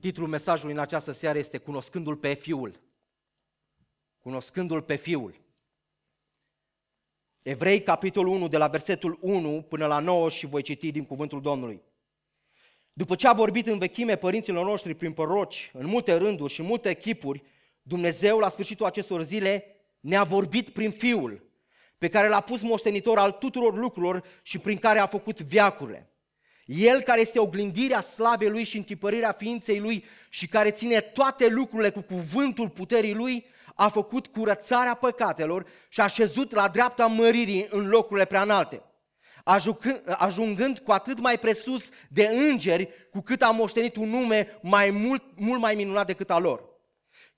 Titlul mesajului în această seară este Cunoscându-L pe Fiul. Cunoscându-L pe Fiul. Evrei, capitolul 1, de la versetul 1 până la 9 și voi citi din cuvântul Domnului. După ce a vorbit în vechime părinților noștri prin proroci, în multe rânduri și multe chipuri, Dumnezeu, la sfârșitul acestor zile, ne-a vorbit prin Fiul, pe care l-a pus moștenitor al tuturor lucrurilor și prin care a făcut veacurile. El care este oglindirea slavei Lui și întipărirea ființei Lui și care ține toate lucrurile cu cuvântul puterii Lui, a făcut curățarea păcatelor și a șezut la dreapta măririi în locurile preanalte, ajungând cu atât mai presus de îngeri, cu cât a moștenit un nume mult mai minunat decât al lor.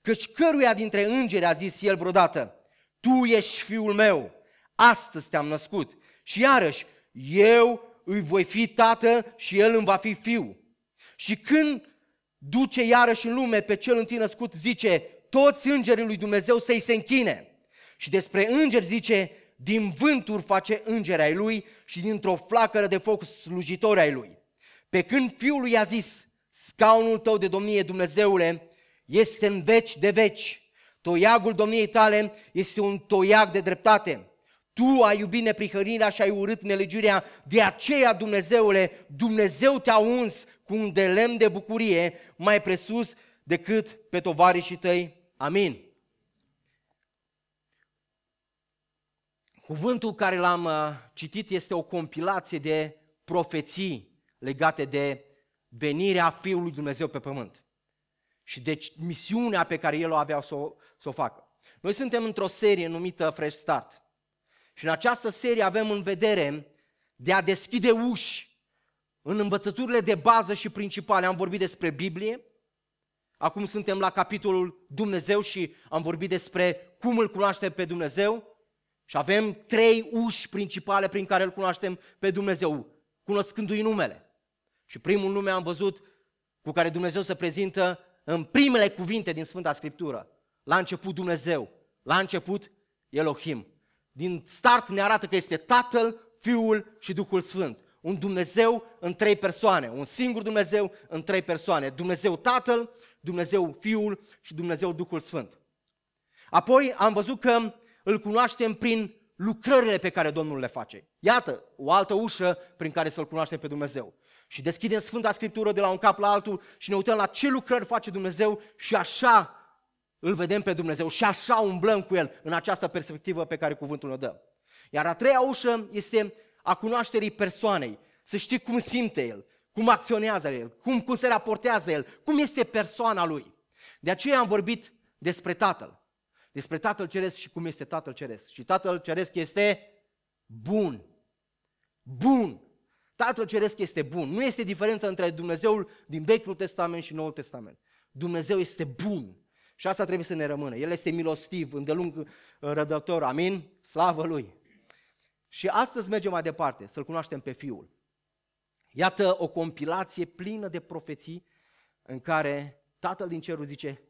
Căci căruia dintre îngeri a zis El vreodată: Tu ești Fiul meu, astăzi te-am născut. Și iarăși, eu îi voi fi tată și el îmi va fi fiu. Și când duce iarăși în lume pe cel întâi născut, zice: toți îngerii lui Dumnezeu să-i se închine. Și despre îngeri zice: din vânturi face îngeri ai lui și dintr-o flacără de foc slujitori ai lui. Pe când Fiul lui a zis: scaunul tău de domnie, Dumnezeule, este în veci de veci. Toiagul domniei tale este un toiag de dreptate. Tu ai iubit neprihănirea și ai urât nelegiuirea, de aceea, Dumnezeule, Dumnezeu te-a uns cu un de lemn de bucurie mai presus decât pe tovarășii tăi. Amin. Cuvântul care l-am citit este o compilație de profeții legate de venirea Fiului Dumnezeu pe pământ și de misiunea pe care El o avea să o facă. Noi suntem într-o serie numită Fresh Start. Și în această serie avem în vedere de a deschide uși în învățăturile de bază și principale. Am vorbit despre Biblie, acum suntem la capitolul Dumnezeu și am vorbit despre cum îl cunoaștem pe Dumnezeu. Și avem 3 uși principale prin care îl cunoaștem pe Dumnezeu, cunoscându-i numele. Și primul nume am văzut cu care Dumnezeu se prezintă în primele cuvinte din Sfânta Scriptură. La început Dumnezeu, la început Elohim. Din start ne arată că este Tatăl, Fiul și Duhul Sfânt. Un Dumnezeu în 3 persoane, un singur Dumnezeu în 3 persoane. Dumnezeu Tatăl, Dumnezeu Fiul și Dumnezeu Duhul Sfânt. Apoi am văzut că îl cunoaștem prin lucrările pe care Domnul le face. Iată, o altă ușă prin care să-L cunoaștem pe Dumnezeu. Și deschidem Sfânta Scriptură de la un cap la altul și ne uităm la ce lucrări face Dumnezeu și așa îl vedem pe Dumnezeu și așa umblăm cu El în această perspectivă pe care cuvântul ne dă. Iar a 3-a ușă este a cunoașterii persoanei, să știi cum simte El, cum acționează El, cum se raportează El, cum este persoana Lui. De aceea am vorbit despre Tatăl, despre Tatăl Ceresc și cum este Tatăl Ceresc. Și Tatăl Ceresc este bun, bun. Tatăl Ceresc este bun. Nu este diferență între Dumnezeul din Vechiul Testament și Noul Testament. Dumnezeu este bun. Și asta trebuie să ne rămână. El este milostiv, îndelung răbdător. Amin? Slavă Lui! Și astăzi mergem mai departe, să-L cunoaștem pe Fiul. Iată o compilație plină de profeții în care Tatăl din cerul zice: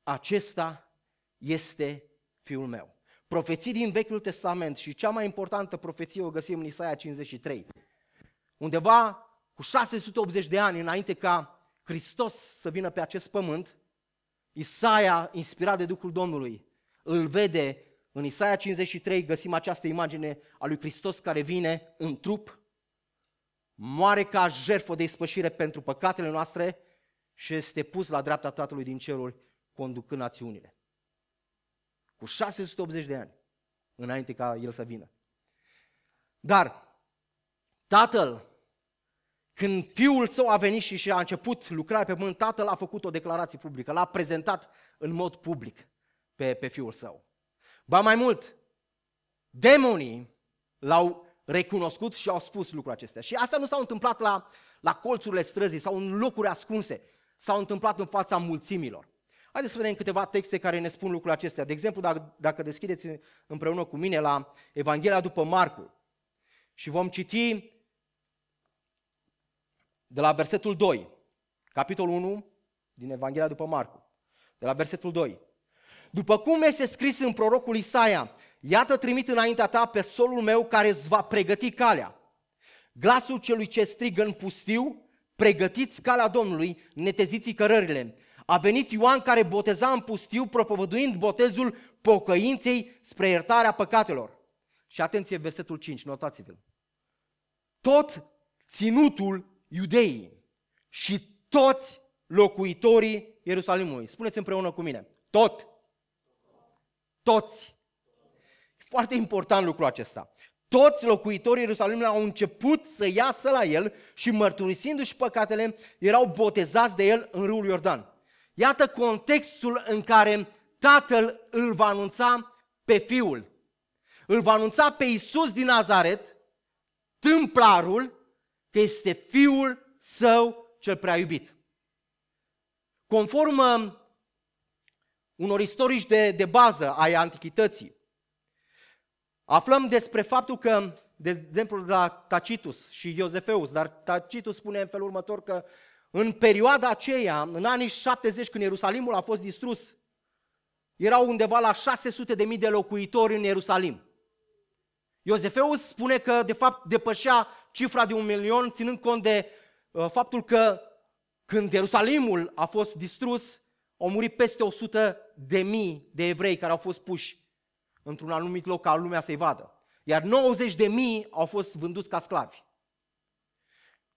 acesta este Fiul meu. Profeții din Vechiul Testament și cea mai importantă profeție o găsim în Isaia 53. Undeva cu 680 de ani înainte ca Hristos să vină pe acest pământ, Isaia, inspirat de Duhul Domnului, îl vede în Isaia 53, găsim această imagine a lui Hristos care vine în trup, moare ca jertfă de ispășire pentru păcatele noastre și este pus la dreapta Tatălui din ceruri, conducând națiunile. Cu 680 de ani înainte ca El să vină. Dar Tatăl, când Fiul Său a venit și a început lucrarea pe pământ, Tatăl a făcut o declarație publică, l-a prezentat în mod public pe Fiul Său. Ba mai mult, demonii l-au recunoscut și au spus lucrul acestea. Și asta nu s-a întâmplat la colțurile străzii sau în locuri ascunse, s-au întâmplat în fața mulțimilor. Haideți să vedem câteva texte care ne spun lucrurile acestea. De exemplu, dacă deschideți împreună cu mine la Evanghelia după Marcu și vom citi de la versetul 2, capitolul 1 din Evanghelia după Marcu, de la versetul 2. După cum este scris în prorocul Isaia: iată trimit înaintea ta pe solul meu care îți va pregăti calea. Glasul celui ce strigă în pustiu: pregătiți calea Domnului, neteziți cărările. A venit Ioan care boteza în pustiu, propovăduind botezul pocăinței spre iertarea păcatelor. Și atenție, versetul 5, notați-vă. Tot ținutul Iudeii și toți locuitorii Ierusalimului. Spuneți împreună cu mine. Toți. E foarte important lucrul acesta. Toți locuitorii Ierusalimului au început să iasă la el și mărturisindu-și păcatele, erau botezați de el în râul Iordan. Iată contextul în care Tatăl îl va anunța pe Fiul. Îl va anunța pe Iisus din Nazaret, tâmplarul, că este Fiul Său cel prea iubit. Conform unor istorici de bază ai antichității, aflăm despre faptul că, de exemplu, de la Tacitus și Iosefeus, dar Tacitus spune în felul următor că în perioada aceea, în anii 70, când Ierusalimul a fost distrus, erau undeva la 600.000 de locuitori în Ierusalim. Iosefeus spune că, de fapt, depășea cifra de 1.000.000, ținând cont de faptul că, când Ierusalimul a fost distrus, au murit peste 100.000 de evrei care au fost puși într-un anumit loc ca lumea să-i vadă. Iar 90.000 au fost vânduți ca sclavi.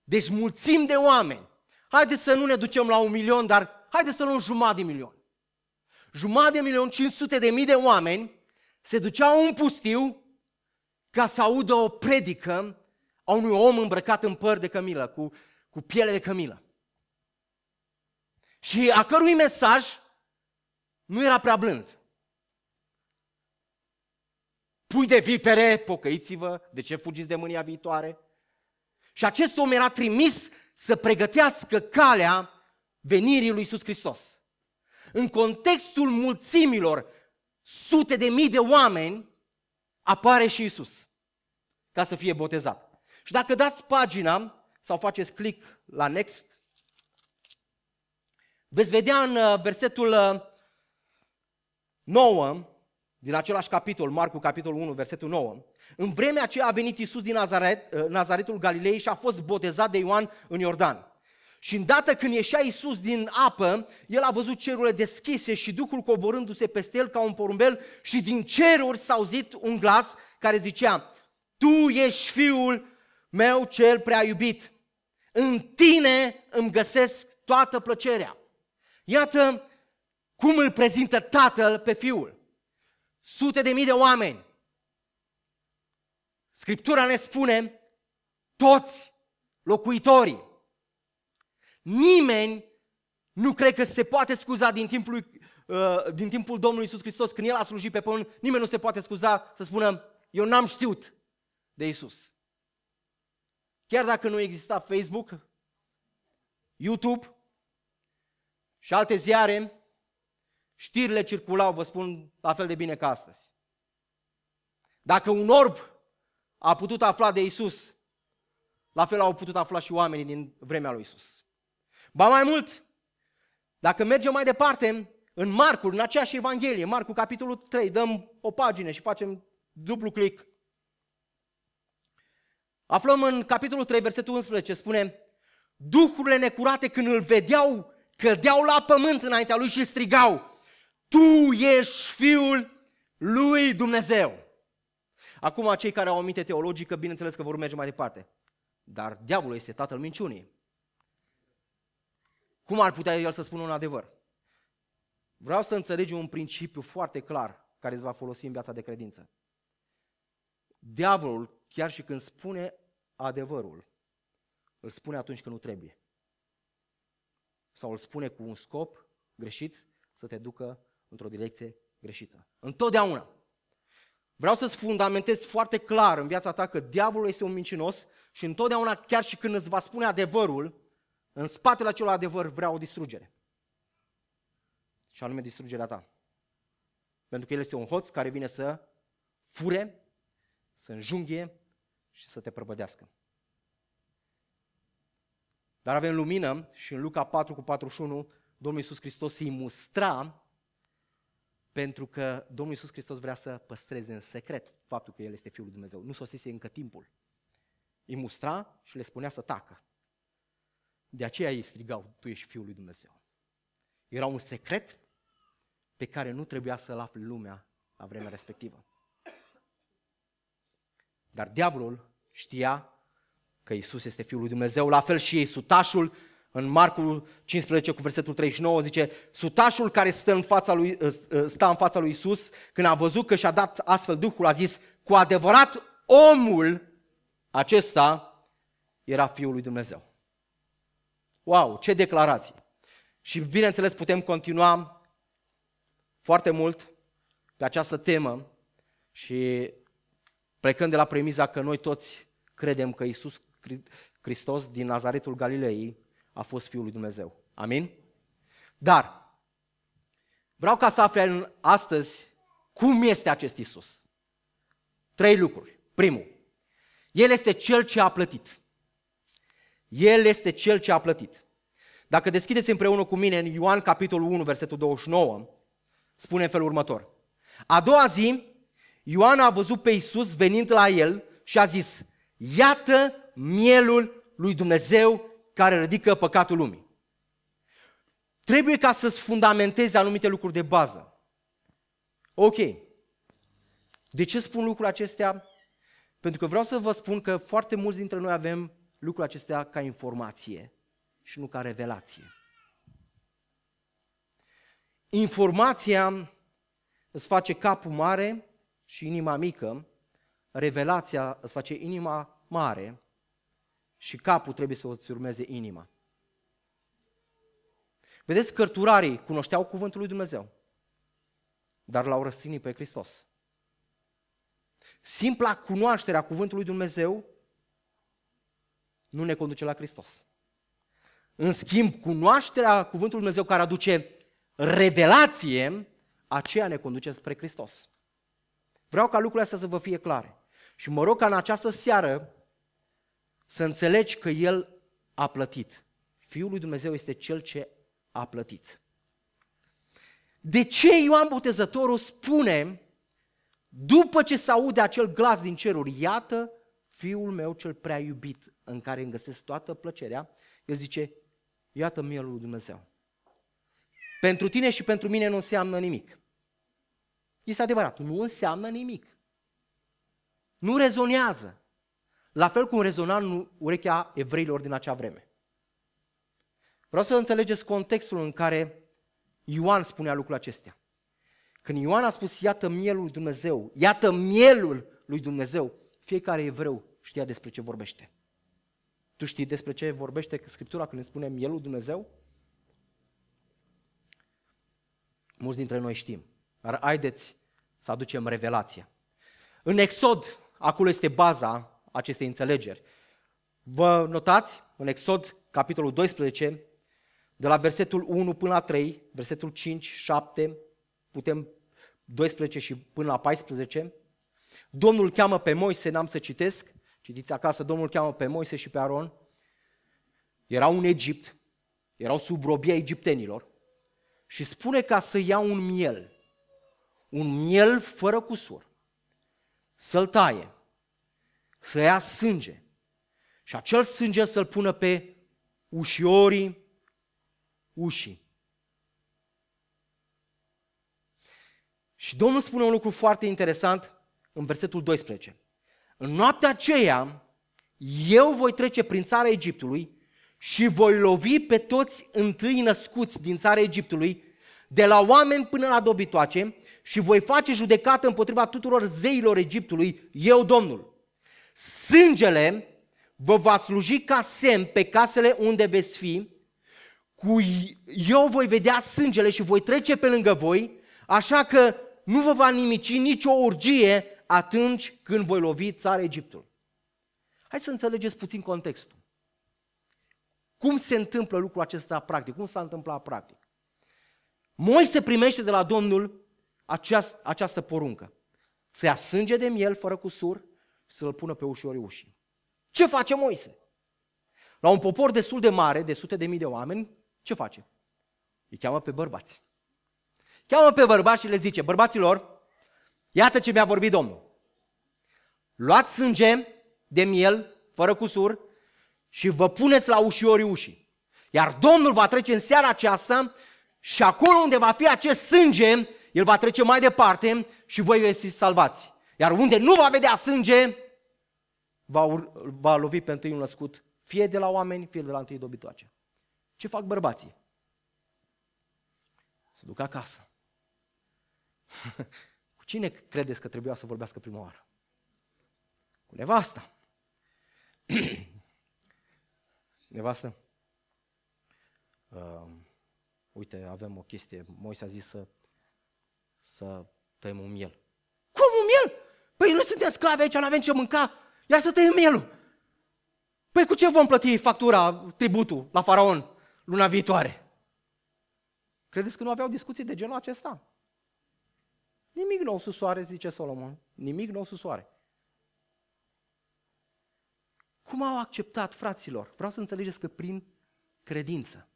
Deci mulțimi de oameni. Haideți să nu ne ducem la 1.000.000, dar haideți să luăm 500.000. 500.000 de oameni se duceau în pustiu ca să audă o predică a unui om îmbrăcat în păr de cămilă, cu piele de cămilă. Și a cărui mesaj nu era prea blând. Pui de vipere, pocăiți-vă, de ce fugiți de mânia viitoare? Și acest om era trimis să pregătească calea venirii lui Iisus Hristos. În contextul mulțimilor, sute de mii de oameni, apare și Iisus ca să fie botezat. Și dacă dați pagina sau faceți click la next, veți vedea în versetul 9, din același capitol, Marcu, capitolul 1, versetul 9, în vremea aceea a venit Iisus din Nazaretul Galilei și a fost botezat de Ioan în Iordan. Și îndată când ieșea Iisus din apă, el a văzut cerurile deschise și Duhul coborându-se peste el ca un porumbel și din ceruri s-a auzit un glas care zicea: Tu ești Fiul meu cel prea iubit, în tine îmi găsesc toată plăcerea. Iată cum îl prezintă Tatăl pe Fiul. Sute de mii de oameni. Scriptura ne spune toți locuitorii. Nimeni nu cred că se poate scuza din timpul Domnului Iisus Hristos, când El a slujit pe pământ, nimeni nu se poate scuza să spună: eu n-am știut de Iisus. Chiar dacă nu exista Facebook, YouTube și alte ziare, știrile circulau, vă spun, la fel de bine ca astăzi. Dacă un orb a putut afla de Iisus, la fel au putut afla și oamenii din vremea lui Iisus. Ba mai mult, dacă mergem mai departe, în Marcu, în aceeași Evanghelie, Marcu capitolul 3, dăm o pagină și facem dublu click. Aflăm în capitolul 3, versetul 11, spune: duhurile necurate când îl vedeau, cădeau la pământ înaintea lui și îl strigau: Tu ești Fiul lui Dumnezeu. Acum, cei care au o minte teologică, bineînțeles că vor merge mai departe. Dar diavolul este tatăl minciunii. Cum ar putea el să spună un adevăr? Vreau să înțelegi un principiu foarte clar care îți va folosi în viața de credință. Diavolul, chiar și când spune adevărul, îl spune atunci când nu trebuie. Sau îl spune cu un scop greșit să te ducă într-o direcție greșită. Întotdeauna. Vreau să-ți fundamentez foarte clar în viața ta că diavolul este un mincinos și întotdeauna, chiar și când îți va spune adevărul, în spatele acelui adevăr vrea o distrugere. Și anume distrugerea ta. Pentru că el este un hoț care vine să fure, să înjunghie și să te prăbădească. Dar avem lumină și în Luca 4:41 Domnul Iisus Hristos îi mustra, pentru că Domnul Iisus Hristos vrea să păstreze în secret faptul că El este Fiul lui Dumnezeu. Nu sosise încă timpul. Îi mustra și le spunea să tacă. De aceea ei strigau, tu ești Fiul lui Dumnezeu. Era un secret pe care nu trebuia să-l afle lumea la vremea respectivă. Dar diavolul știa că Iisus este Fiul lui Dumnezeu, la fel și sutașul, în Marcu 15 cu versetul 39 zice, sutașul care stă în fața lui Iisus, când a văzut că și-a dat astfel Duhul, a zis, cu adevărat omul acesta era Fiul lui Dumnezeu. Wow, ce declarație! Și bineînțeles putem continua foarte mult pe această temă și plecând de la premiza că noi toți credem că Iisus Hristos din Nazaretul Galilei a fost Fiul lui Dumnezeu. Amin? Dar vreau ca să afli astăzi cum este acest Iisus. 3 lucruri. Primul, El este Cel ce a plătit. El este Cel ce a plătit. Dacă deschideți împreună cu mine în Ioan capitolul 1, versetul 29, spune în felul următor. A doua zi, Ioan a văzut pe Iisus venind la el și a zis, iată mielul lui Dumnezeu care ridică păcatul lumii. Trebuie ca să-ți fundamentezi anumite lucruri de bază. Ok. De ce spun lucrurile acestea? Pentru că vreau să vă spun că foarte mulți dintre noi avem lucrurile acestea ca informație și nu ca revelație. Informația îți face capul mare și inima mică, revelația îți face inima mare și capul trebuie să îți urmeze inima. Vedeți, cărturarii cunoșteau cuvântul lui Dumnezeu, dar l-au răstignit pe Hristos. Simpla cunoaștere a cuvântului lui Dumnezeu nu ne conduce la Hristos. În schimb, cunoașterea cuvântului lui Dumnezeu care aduce revelație, aceea ne conduce spre Hristos. Vreau ca lucrurile astea să vă fie clare. Și mă rog ca în această seară să înțelegi că El a plătit. Fiul lui Dumnezeu este Cel ce a plătit. De ce Ioan Botezătorul spune, după ce se aude acel glas din ceruri, iată Fiul meu cel prea iubit, în care îmi găsesc toată plăcerea, el zice, iată mielul lui Dumnezeu. Pentru tine și pentru mine nu înseamnă nimic. Este adevărat, nu înseamnă nimic. Nu rezonează. La fel cum rezona în urechea evreilor din acea vreme. Vreau să înțelegeți contextul în care Ioan spunea lucrurile acestea. Când Ioan a spus, iată mielul lui Dumnezeu, iată mielul lui Dumnezeu, fiecare evreu știa despre ce vorbește. Tu știi despre ce vorbește Scriptura când ne spune mielul lui Dumnezeu? Mulți dintre noi știm, dar haideți să aducem revelația. În Exod, acolo este baza acestei înțelegeri. Vă notați? În Exod, capitolul 12, de la versetul 1 până la 3, versetul 5, 7, putem 12 și până la 14, Domnul cheamă pe Moise, n-am să citesc, citiți acasă, Domnul cheamă pe Moise și pe Aron, erau în Egipt, erau sub robia egiptenilor și spune ca să ia un miel fără cusur, să-l taie, să ia sânge și acel sânge să-l pună pe ușiorii ușii. Și Domnul spune un lucru foarte interesant în versetul 12. În noaptea aceea, eu voi trece prin țara Egiptului și voi lovi pe toți întâi născuți din țara Egiptului, de la oameni până la dobitoace, și voi face judecată împotriva tuturor zeilor Egiptului, eu Domnul. Sângele vă va sluji ca semn pe casele unde veți fi, eu voi vedea sângele și voi trece pe lângă voi, așa că nu vă va nimici nicio urgie atunci când voi lovi țara Egiptului. Hai să înțelegeți puțin contextul. Cum se întâmplă lucrul acesta practic? Cum s-a întâmplat practic? Moise primește de la Domnul această poruncă. Să ia sânge de miel fără cusur și să-l pună pe ușorii ușii. Ce face Moise? La un popor destul de mare, de sute de mii de oameni, ce face? Îi cheamă pe bărbați. Cheamă pe bărbați și le zice, bărbaților, iată ce mi-a vorbit Domnul. Luați sânge de miel fără cusur și vă puneți la ușorii ușii. Iar Domnul va trece în seara aceasta și acolo unde va fi acest sânge, El va trece mai departe și voi veți fi salvați. Iar unde nu va vedea sânge, va lovi pe întâiul născut, fie de la oameni, fie de la întâi dobitoace. Ce fac bărbații? Se duc acasă. Cu cine credeți că trebuia să vorbească prima oară? Cu nevasta. Nevastă? Uite, avem o chestie. Moise a zis să tăiem un miel. Cum un miel? Păi noi suntem sclavi aici, nu avem ce mânca, iar să tăiem mielul. Păi cu ce vom plăti factura, tributul la faraon luna viitoare? Credeți că nu aveau discuții de genul acesta? Nimic nou sub soare, zice Solomon. Nimic nou sub soare. Cum au acceptat, fraților? Vreau să înțelegeți că prin credință.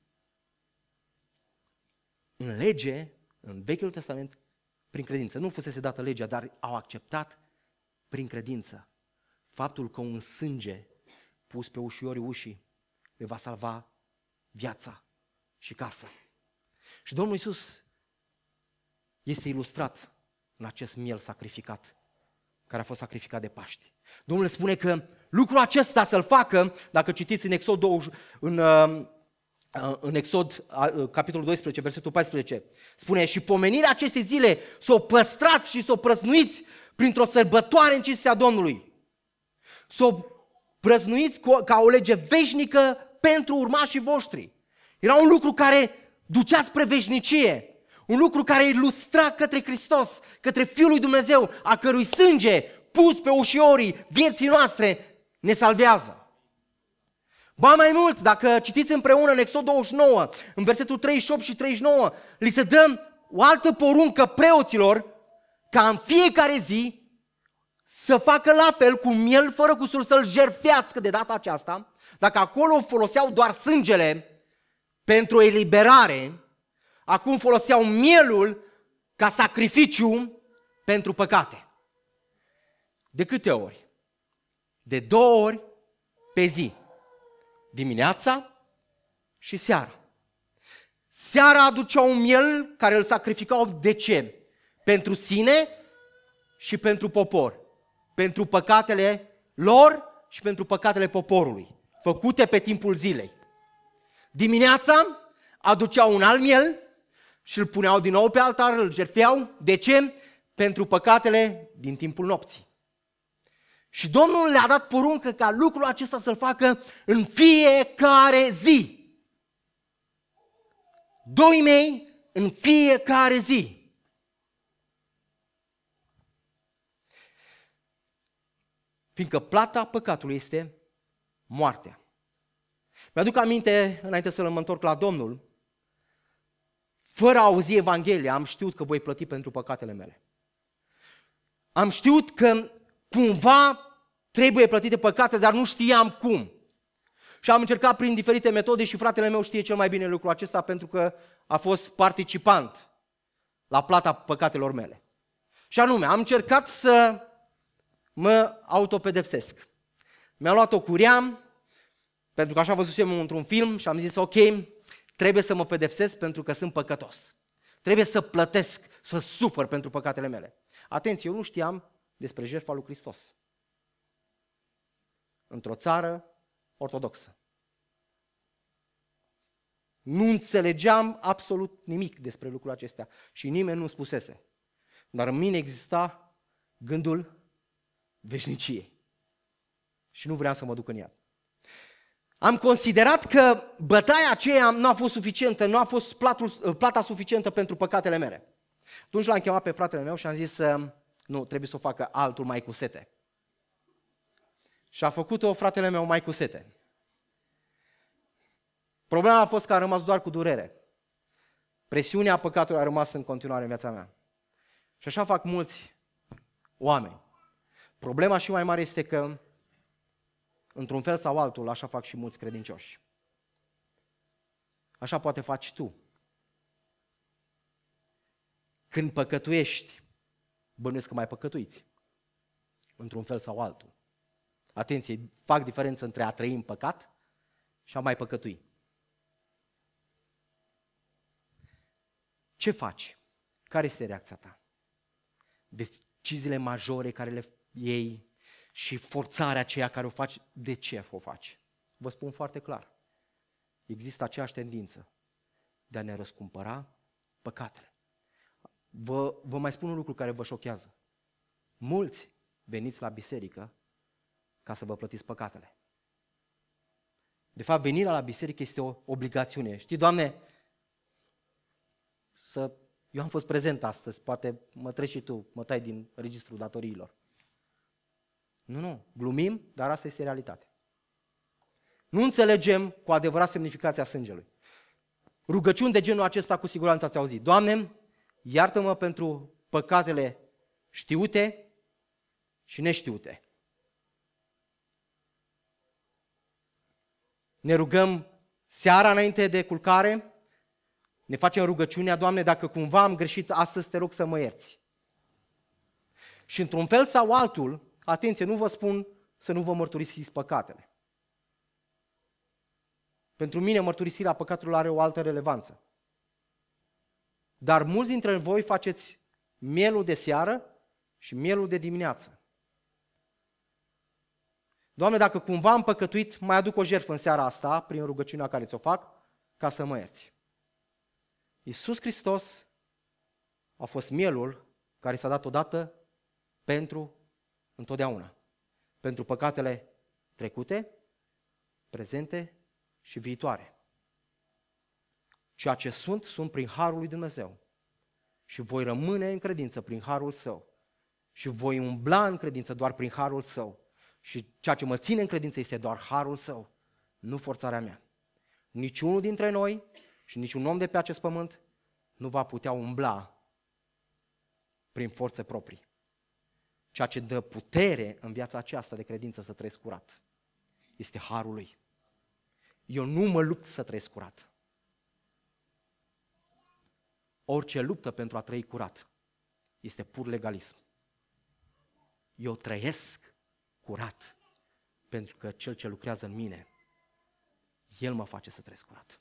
În lege, în Vechiul Testament, prin credință. Nu fusese dată legea, dar au acceptat prin credință faptul că un sânge pus pe ușiorii ușii le va salva viața și casa. Și Domnul Iisus este ilustrat în acest miel sacrificat, care a fost sacrificat de Paști. Domnul spune că lucrul acesta să-l facă, dacă citiți în Exod 20, în Exod, capitolul 12, versetul 14, spune: și pomenirea acestei zile să o păstrați și să o prăznuiți printr-o sărbătoare în cinstea Domnului. Să o prăznuiți ca o lege veșnică pentru urmașii voștri. Era un lucru care ducea spre veșnicie, un lucru care ilustra către Hristos, către Fiul lui Dumnezeu, a cărui sânge pus pe ușiorii vieții noastre ne salvează. Ba mai mult, dacă citiți împreună în Exod 29, în versetul 38 și 39, li se dă o altă poruncă preoților ca în fiecare zi să facă la fel cu miel fără cusur, să-l jertfească de data aceasta. Dacă acolo foloseau doar sângele pentru eliberare, acum foloseau mielul ca sacrificiu pentru păcate. De câte ori? De 2 ori pe zi. Dimineața și seara. Seara aduceau un miel care îl sacrificau. De ce? Pentru sine și pentru popor. Pentru păcatele lor și pentru păcatele poporului, făcute pe timpul zilei. Dimineața aduceau un alt miel și îl puneau din nou pe altar, îl jertfeau. De ce? Pentru păcatele din timpul nopții. Și Domnul le-a dat poruncă ca lucrul acesta să-l facă în fiecare zi. Doi mei, în fiecare zi. Fiindcă plata păcatului este moartea. Mi-aduc aminte, înainte să mă întorc la Domnul, fără a auzi Evanghelia, am știut că voi plăti pentru păcatele mele. Am știut că cumva trebuie plătite păcate, dar nu știam cum. Și am încercat prin diferite metode și fratele meu știe cel mai bine lucrul acesta pentru că a fost participant la plata păcatelor mele. Și anume, am încercat să mă autopedepsesc. Mi-am luat o curea, pentru că așa văzusem într-un film și am zis ok, trebuie să mă pedepsesc pentru că sunt păcătos. Trebuie să plătesc, să sufăr pentru păcatele mele. Atenție, eu nu știam despre jertfa lui Hristos. Într-o țară ortodoxă. Nu înțelegeam absolut nimic despre lucrurile acestea și nimeni nu spusese. Dar în mine exista gândul veșniciei. Și nu vreau să mă duc în ea. Am considerat că bătaia aceea nu a fost suficientă, nu a fost plata suficientă pentru păcatele mele. Atunci l-am chemat pe fratele meu și am zis nu, trebuie să o facă altul mai cu sete. Și a făcut-o fratele meu mai cu sete. Problema a fost că a rămas doar cu durere. Presiunea păcatului a rămas în continuare în viața mea. Și așa fac mulți oameni. Problema și mai mare este că, într-un fel sau altul, așa fac și mulți credincioși. Așa poate faci tu. Când păcătuiești, bănuiesc că mai păcătuiți. Într-un fel sau altul. Atenție, fac diferență între a trăi în păcat și a mai păcătui. Ce faci? Care este reacția ta? Deciziile majore care le iei și forțarea aceea care o faci, de ce o faci? Vă spun foarte clar. Există aceeași tendință de a ne răscumpăra păcatele. Vă mai spun un lucru care vă șochează. Mulți veniți la biserică ca să vă plătiți păcatele. De fapt, venirea la biserică este o obligațiune. Știi, Doamne, eu am fost prezent astăzi, poate mă treci și tu, mă tai din registrul datoriilor. Nu, glumim, dar asta este realitatea. Nu înțelegem cu adevărat semnificația sângelui. Rugăciuni de genul acesta cu siguranță ați auzit. Doamne, iartă-mă pentru păcatele știute și neștiute. Ne rugăm seara înainte de culcare, ne facem rugăciunea, Doamne, dacă cumva am greșit astăzi, te rog să mă ierți. Și într-un fel sau altul, atenție, nu vă spun să nu vă mărturisiți păcatele. Pentru mine mărturisirea păcatelor are o altă relevanță. Dar mulți dintre voi faceți mielul de seară și mielul de dimineață. Doamne, dacă cumva am păcătuit, mai aduc o jertfă în seara asta, prin rugăciunea care ți-o fac, ca să mă ierți. Iisus Hristos a fost mielul care s-a dat odată pentru întotdeauna. Pentru păcatele trecute, prezente și viitoare. Ceea ce sunt prin harul lui Dumnezeu. Și voi rămâne în credință prin harul Său. Și voi umbla în credință doar prin harul Său. Și ceea ce mă ține în credință este doar harul Său, nu forțarea mea. Niciunul dintre noi și niciun om de pe acest pământ nu va putea umbla prin forțe proprii. Ceea ce dă putere în viața aceasta de credință să trăiesc curat este harul Lui. Eu nu mă lupt să trăiesc curat. Orice luptă pentru a trăi curat este pur legalism. Eu trăiesc curat pentru că Cel ce lucrează în mine, El mă face să trăiesc curat.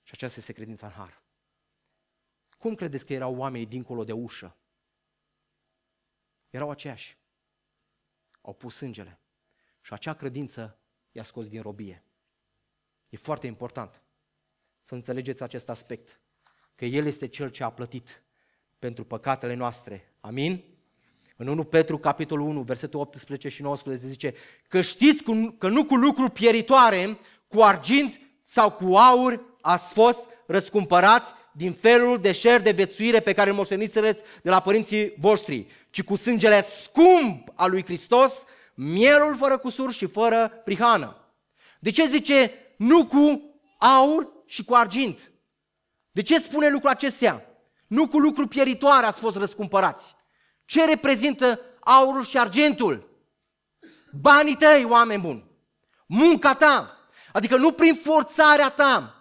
Și aceasta este credința în har. Cum credeți că erau oamenii dincolo de ușă? Erau aceiași. Au pus sângele. Și acea credință i-a scos din robie. E foarte important să înțelegeți acest aspect. Că El este Cel ce a plătit pentru păcatele noastre. Amin? În 1 Petru, capitolul 1, versetul 18 și 19 zice că știți că nu cu lucruri pieritoare, cu argint sau cu aur ați fost răscumpărați din felul de șer de viețuire pe care îl moșteniserăți de la părinții voștri, ci cu sângele scump al lui Hristos, mielul fără cusur și fără prihană. De ce zice nu cu aur și cu argint? De ce spune lucrul acestea? Nu cu lucruri pieritoare ați fost răscumpărați. Ce reprezintă aurul și argintul? Banii tăi, oameni buni. Munca ta. Adică nu prin forțarea ta,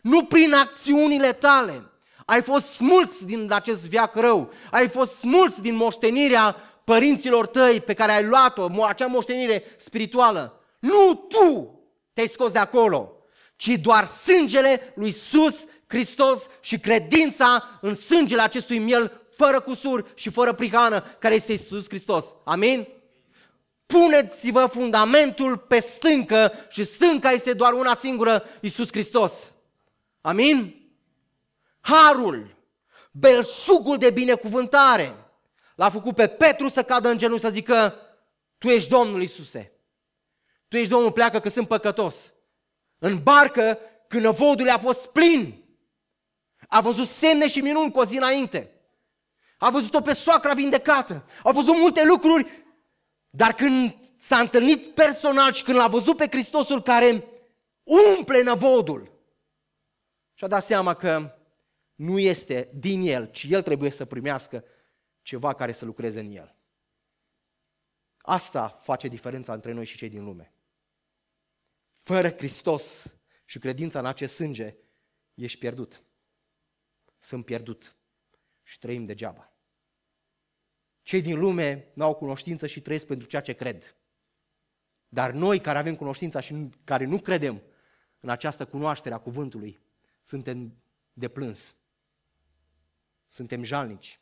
nu prin acțiunile tale. Ai fost smulți din acest veac rău. Ai fost smulți din moștenirea părinților tăi pe care ai luat-o, acea moștenire spirituală. Nu tu te-ai scos de acolo, ci doar sângele lui Iisus Hristos și credința în sângele acestui miel fără cusur și fără prihană, care este Iisus Hristos. Amin? Puneți-vă fundamentul pe stâncă și stânca este doar una singură, Iisus Hristos. Amin? Harul, belșugul de binecuvântare, l-a făcut pe Petru să cadă în genunchi să zică: Tu ești Domnul, Iisuse. Tu ești Domnul, pleacă că sunt păcătos. În barcă, când năvodul a fost plin, a văzut semne și minuni cu o zi înainte. A văzut-o pe soacra vindecată. Au văzut multe lucruri, dar când s-a întâlnit personal și când l-a văzut pe Hristosul care umple năvodul, și-a dat seama că nu este din el, ci el trebuie să primească ceva care să lucreze în el. Asta face diferența între noi și cei din lume. Fără Hristos și credința în acest sânge, ești pierdut. Sunt pierdut și trăim degeaba. Cei din lume nu au cunoștință și trăiesc pentru ceea ce cred. Dar noi care avem cunoștința și care nu credem în această cunoaștere a cuvântului, suntem de plâns. suntem jalnici,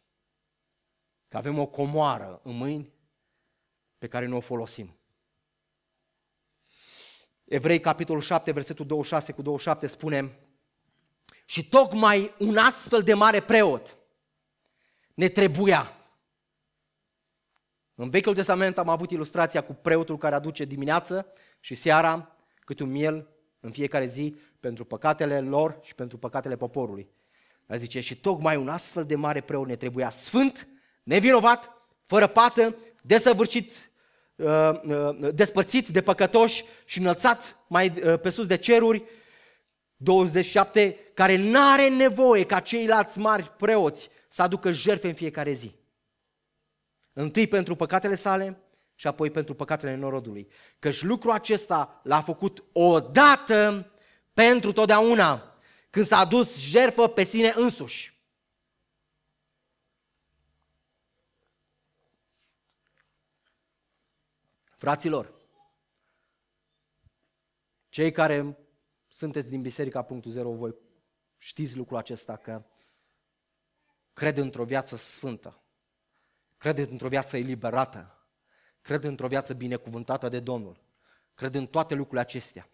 că avem o comoară în mâini pe care nu o folosim. Evrei, capitolul 7, versetul 26 cu 27 spune: și tocmai un astfel de mare preot ne trebuia. În Vechiul Testament am avut ilustrația cu preotul care aduce dimineață și seara câte un miel în fiecare zi pentru păcatele lor și pentru păcatele poporului. Dar zice, și tocmai un astfel de mare preot ne trebuia, sfânt, nevinovat, fără pată, desăvârșit, despărțit de păcătoși și înălțat mai pe sus de ceruri, 27, care n-are nevoie ca ceilalți mari preoți să aducă jertfe în fiecare zi. Întâi pentru păcatele sale și apoi pentru păcatele norodului. Căci lucrul acesta l-a făcut odată pentru totdeauna, când s-a adus jertfă pe sine însuși. Fraților, cei care sunteți din Biserica Punctul Zero, voi știți lucrul acesta, că cred într-o viață sfântă, cred într-o viață eliberată, cred într-o viață binecuvântată de Domnul, cred în toate lucrurile acestea.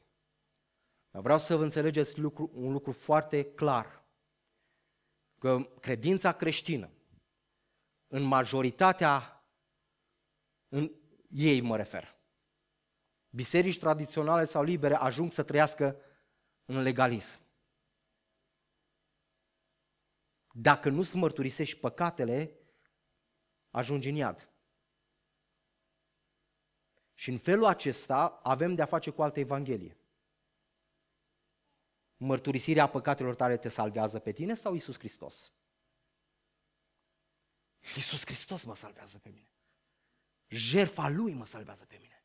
Dar vreau să vă înțelegeți un lucru foarte clar, că credința creștină, în majoritatea, în ei mă refer, biserici tradiționale sau libere ajung să trăiască în legalism. Dacă nu-ți mărturisești păcatele, ajungi în iad. Și în felul acesta avem de-a face cu altă evanghelie. Mărturisirea păcatelor tale te salvează pe tine sau Iisus Hristos? Iisus Hristos mă salvează pe mine. Jertfa Lui mă salvează pe mine.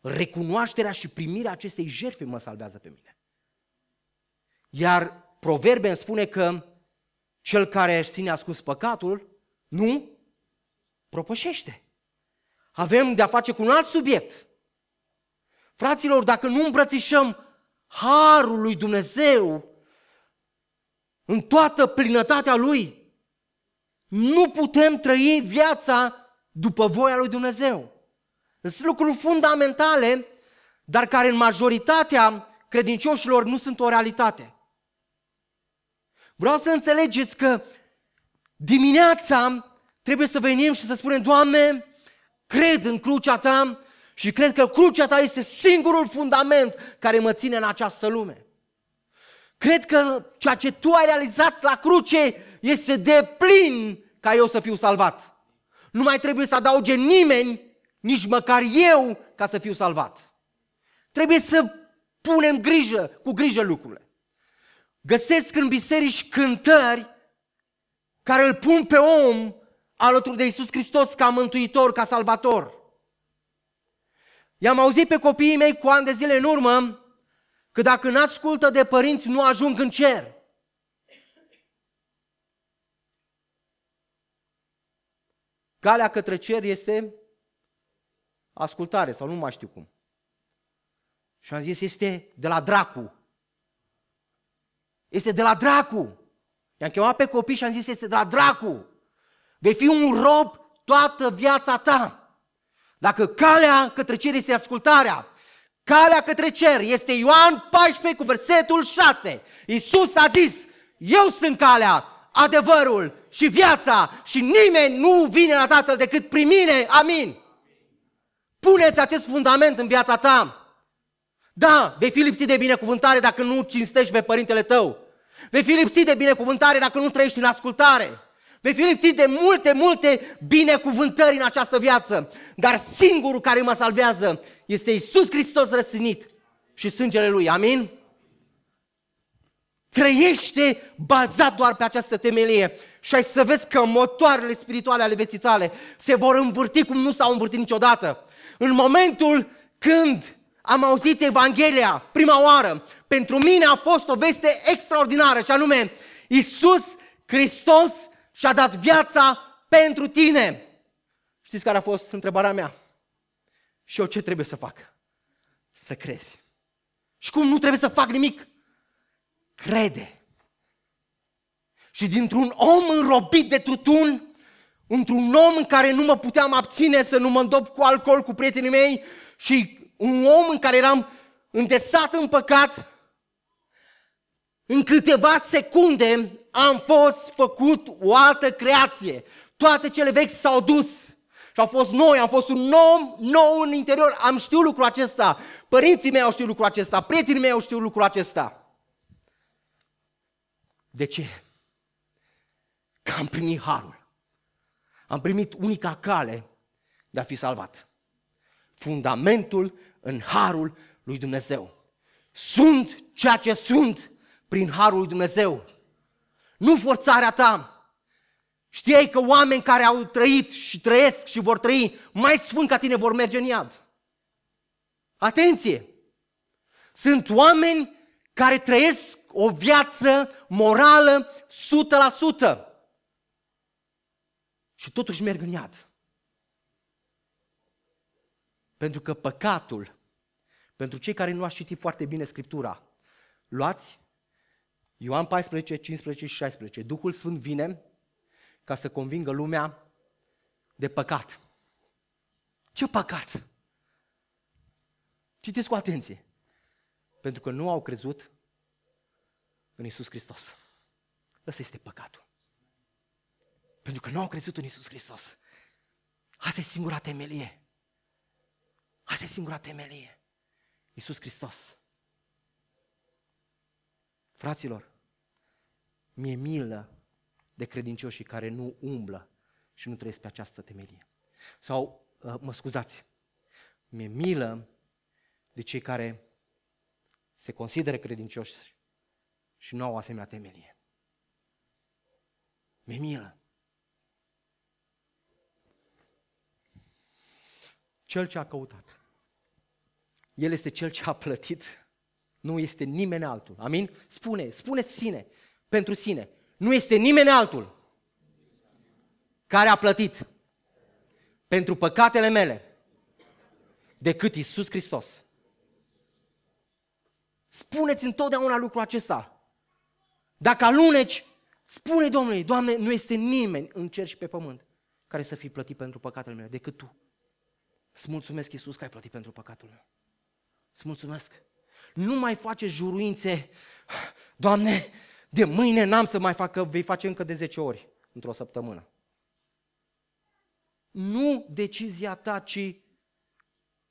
Recunoașterea și primirea acestei jertfe mă salvează pe mine. Iar Proverbe îmi spune că cel care își ține ascuns păcatul nu propășește. Avem de-a face cu un alt subiect. Fraților, dacă nu îmbrățișăm harul lui Dumnezeu în toată plinătatea Lui, nu putem trăi viața după voia lui Dumnezeu. Sunt lucruri fundamentale, dar care în majoritatea credincioșilor nu sunt o realitate. Vreau să înțelegeți că dimineața trebuie să venim și să spunem: Doamne, cred în crucea Ta și cred că crucea Ta este singurul fundament care mă ține în această lume. Cred că ceea ce Tu ai realizat la cruce este deplin ca eu să fiu salvat. Nu mai trebuie să adauge nimeni, nici măcar eu, ca să fiu salvat. Trebuie să punem cu grijă lucrurile. Găsesc în biserici cântări care îl pun pe om alături de Iisus Hristos ca mântuitor, ca salvator. I-am auzit pe copiii mei cu ani de zile în urmă că dacă n-ascultă de părinți nu ajung în cer. Calea către cer este ascultare sau nu mai știu cum. Și am zis, este de la dracu. Este de la dracu. I-am chemat pe copii și am zis, este de la dracu. Vei fi un rob toată viața ta. Dacă calea către cer este ascultarea, calea către cer este Ioan 14 cu versetul 6. Iisus a zis, eu sunt calea, adevărul și viața și nimeni nu vine la Tatăl decât prin mine. Amin. Puneți acest fundament în viața ta. Da, vei fi lipsit de binecuvântare dacă nu cinstești pe părintele tău. Vei fi lipsit de binecuvântare dacă nu trăiești în ascultare. Vei fi lipsit de multe binecuvântări în această viață. Dar singurul care mă salvează este Iisus Hristos răstignit și sângele Lui. Amin? Trăiește bazat doar pe această temelie și ai să vezi că motoarele spirituale ale vieții tale se vor învârti cum nu s-au învârtit niciodată. În momentul când am auzit Evanghelia prima oară, pentru mine a fost o veste extraordinară, și anume, Iisus Hristos și-a dat viața pentru tine. Știți care a fost întrebarea mea? Și eu ce trebuie să fac? Să crezi. Și cum nu trebuie să fac nimic? Crede. Și dintr-un om înrobit de tutun, într-un om în care nu mă puteam abține să nu mă îndop cu alcool cu prietenii mei și un om în care eram îndesat în păcat, în câteva secunde am fost făcut o altă creație. Toate cele vechi s-au dus și au fost noi, am fost un om nou în interior. Am știut lucrul acesta, părinții mei au știut lucrul acesta, prietenii mei au știut lucrul acesta. De ce? Că am primit harul. Am primit unica cale de a fi salvat. Fundamentul în harul lui Dumnezeu. Sunt ceea ce sunt prin harul lui Dumnezeu. Nu forțarea ta. Știai că oameni care au trăit și trăiesc și vor trăi mai sfânt ca tine vor merge în iad. Atenție! Sunt oameni care trăiesc o viață morală 100%. Și totuși merg în iad. Pentru că păcatul, pentru cei care nu ați citit foarte bine Scriptura, luați Ioan 14, 15 și 16. Duhul Sfânt vine ca să convingă lumea de păcat. Ce păcat? Citiți cu atenție. Pentru că nu au crezut în Iisus Hristos. Ăsta este păcatul. Pentru că nu au crezut în Iisus Hristos. Asta e singura temelie. Asta e singura temelie. Iisus Hristos. Fraților, mi-e milă de credincioșii care nu umblă și nu trăiesc pe această temelie. Sau, mă scuzați, mi-e milă de cei care se consideră credincioși și nu au asemenea temelie. Mi-e milă. Cel ce a căutat, El este Cel ce a plătit, nu este nimeni altul. Amin? Spuneți sine, pentru sine. Nu este nimeni altul care a plătit pentru păcatele mele decât Iisus Hristos. Spuneți întotdeauna lucrul acesta. Dacă aluneci, spune Domnului, Doamne, nu este nimeni în cer și pe pământ care să fie plătit pentru păcatele mele decât Tu. Îți mulțumesc, Iisus, că ai plătit pentru păcatul meu. Îți mulțumesc. Nu mai face juruințe, Doamne, de mâine n-am să mai fac, că vei face încă de 10 ori într-o săptămână. Nu decizia ta, ci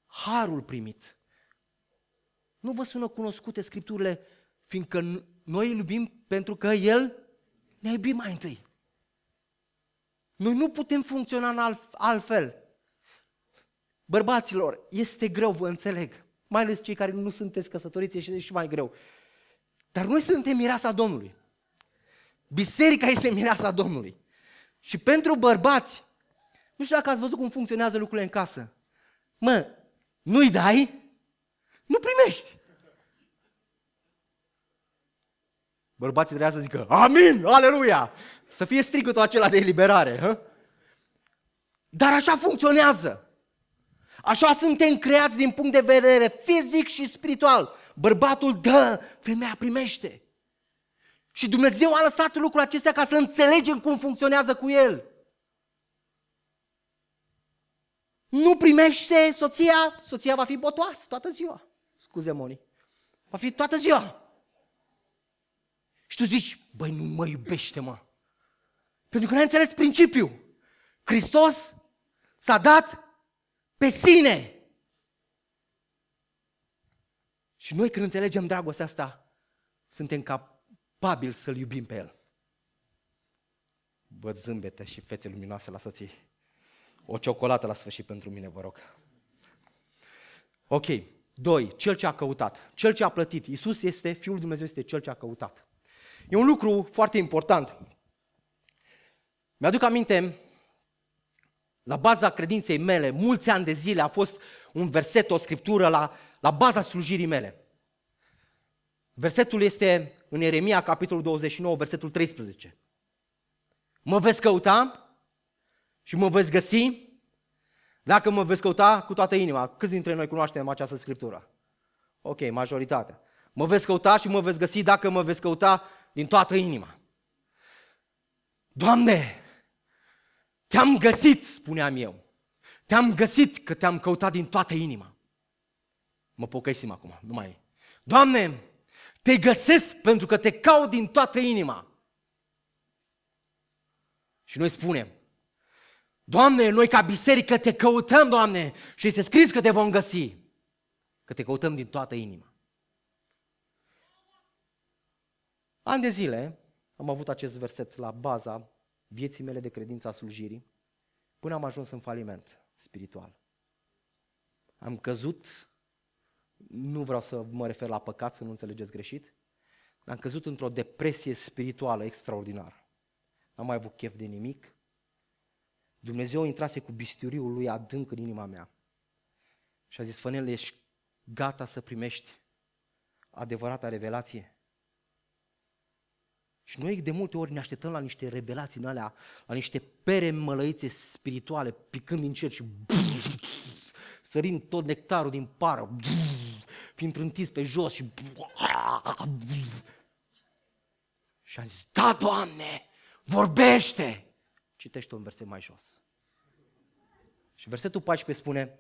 harul primit. Nu vă sună cunoscute Scripturile, fiindcă noi îl iubim pentru că El ne-a iubit mai întâi. Noi nu putem funcționa altfel. Bărbaților, este greu, vă înțeleg. Mai ales cei care nu sunteți căsătoriți, este și mai greu. Dar noi suntem mireasa Domnului. Biserica este mireasa Domnului. Și pentru bărbați, nu știu dacă ați văzut cum funcționează lucrurile în casă. Nu-i dai, nu primești. Bărbații trebuia să zică, amin, aleluia, să fie strigătul acela de eliberare. Dar așa funcționează. Așa suntem creați din punct de vedere fizic și spiritual. Bărbatul dă, femeia primește. Și Dumnezeu a lăsat lucrul acestea ca să înțelegem cum funcționează cu El. Nu primește soția va fi botoasă toată ziua. Scuze, Moni. Va fi toată ziua. Și tu zici, băi, nu mă iubește, mă. Pentru că n-ai înțeles principiul. Hristos s-a dat pe sine. Și noi când înțelegem dragostea asta, suntem capabili să-L iubim pe El. Văd zâmbete și fețe luminoase la soții. O ciocolată la sfârșit pentru mine, vă rog. Ok. 2. Cel ce a căutat. Cel ce a plătit. Iisus este, Fiul lui Dumnezeu este Cel ce a căutat. E un lucru foarte important. Mi-aduc aminte, la baza credinței mele, mulți ani de zile a fost un verset, o scriptură la baza slujirii mele. Versetul este în Ieremia, capitolul 29, versetul 13. Mă veți căuta și mă veți găsi dacă mă veți căuta cu toată inima. Câți dintre noi cunoaștem această scriptură? Ok, majoritatea. Mă veți căuta și mă veți găsi dacă mă veți căuta din toată inima. Doamne, te-am găsit, spuneam eu. Te-am găsit că te-am căutat din toată inima. Mă pocăisim acum, nu mai e. Doamne, te găsesc pentru că te caut din toată inima. Și noi spunem, Doamne, noi ca biserică te căutăm, Doamne, și este scris că te vom găsi, că te căutăm din toată inima. Ani de zile am avut acest verset la baza vieții mele de credință a slujirii, până am ajuns în faliment spiritual. Am căzut, nu vreau să mă refer la păcat, să nu înțelegeți greșit, am căzut într-o depresie spirituală extraordinară. N-am mai avut chef de nimic. Dumnezeu intrase cu bisturiul lui adânc în inima mea și a zis, Fănel, ești gata să primești adevărata revelație? Și noi de multe ori ne așteptăm la niște revelații în alea, la niște pere mălăițe spirituale, picând din cer și sărind tot nectarul din pară, fiind trântiți pe jos și a zis, da, Doamne, vorbește! Citește un verset mai jos. Și versetul 14 spune,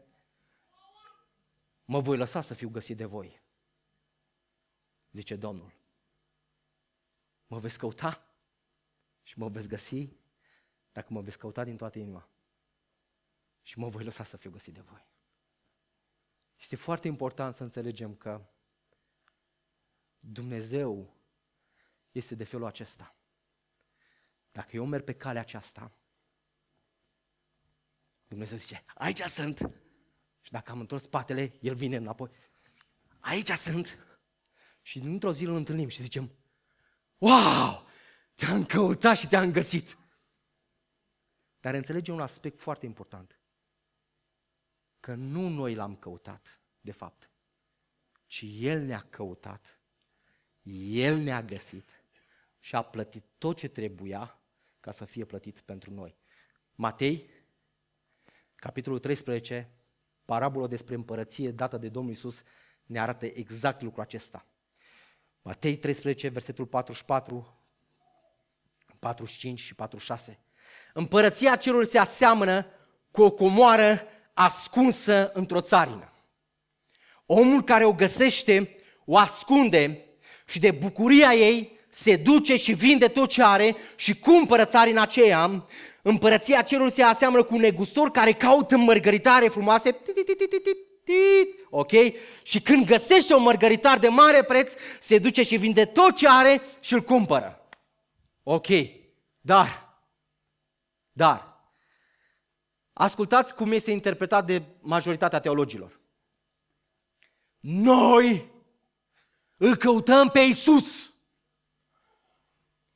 mă voi lăsa să fiu găsit de voi, zice Domnul. Mă veți căuta și mă veți găsi dacă mă veți căuta din toată inima. Și mă voi lăsa să fiu găsit de voi. Este foarte important să înțelegem că Dumnezeu este de felul acesta. Dacă eu merg pe calea aceasta, Dumnezeu zice, aici sunt. Și dacă am întors spatele, El vine înapoi. Aici sunt. Și într-o zi îl întâlnim și zicem, wow, te-am căutat și te-am găsit. Dar înțelege un aspect foarte important. Că nu noi l-am căutat, de fapt, ci El ne-a căutat, El ne-a găsit și a plătit tot ce trebuia ca să fie plătit pentru noi. Matei, capitolul 13, parabola despre împărăție dată de Domnul Iisus, ne arată exact lucrul acesta. Matei 13, versetul 44, 45 și 46. Împărăția cerurilor se aseamănă cu o comoară ascunsă într-o țarină. Omul care o găsește, o ascunde și de bucuria ei se duce și vinde tot ce are și cumpără țarina aceea. Împărăția cerurilor se aseamănă cu un negustor care caută mărgăritare frumoase, ok? Și când găsește un mărgăritar de mare preț, se duce și vinde tot ce are și îl cumpără. Ok, dar, ascultați cum este interpretat de majoritatea teologilor. Noi îl căutăm pe Iisus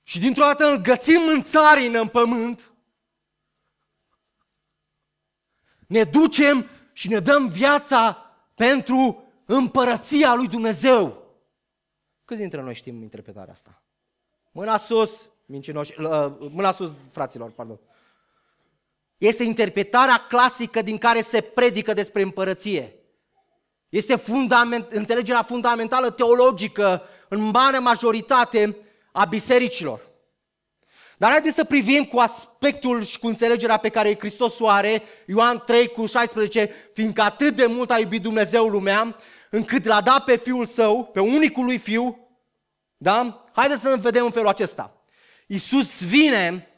și dintr-o dată îl găsim în țarină, în pământ, ne ducem și ne dăm viața pentru împărăția lui Dumnezeu. Câți dintre noi știm interpretarea asta? Mâna sus, mincinoși, mâna sus, fraților, pardon. Este interpretarea clasică din care se predică despre împărăție. Este înțelegerea fundamentală teologică în mare majoritate a bisericilor. Dar haideți să privim cu aspectul și cu înțelegerea pe care Hristos o are, Ioan 3 cu 16, fiindcă atât de mult a iubit Dumnezeu lumea, încât l-a dat pe Fiul Său, pe unicul lui Fiu, da? Haideți să vedem în felul acesta. Iisus vine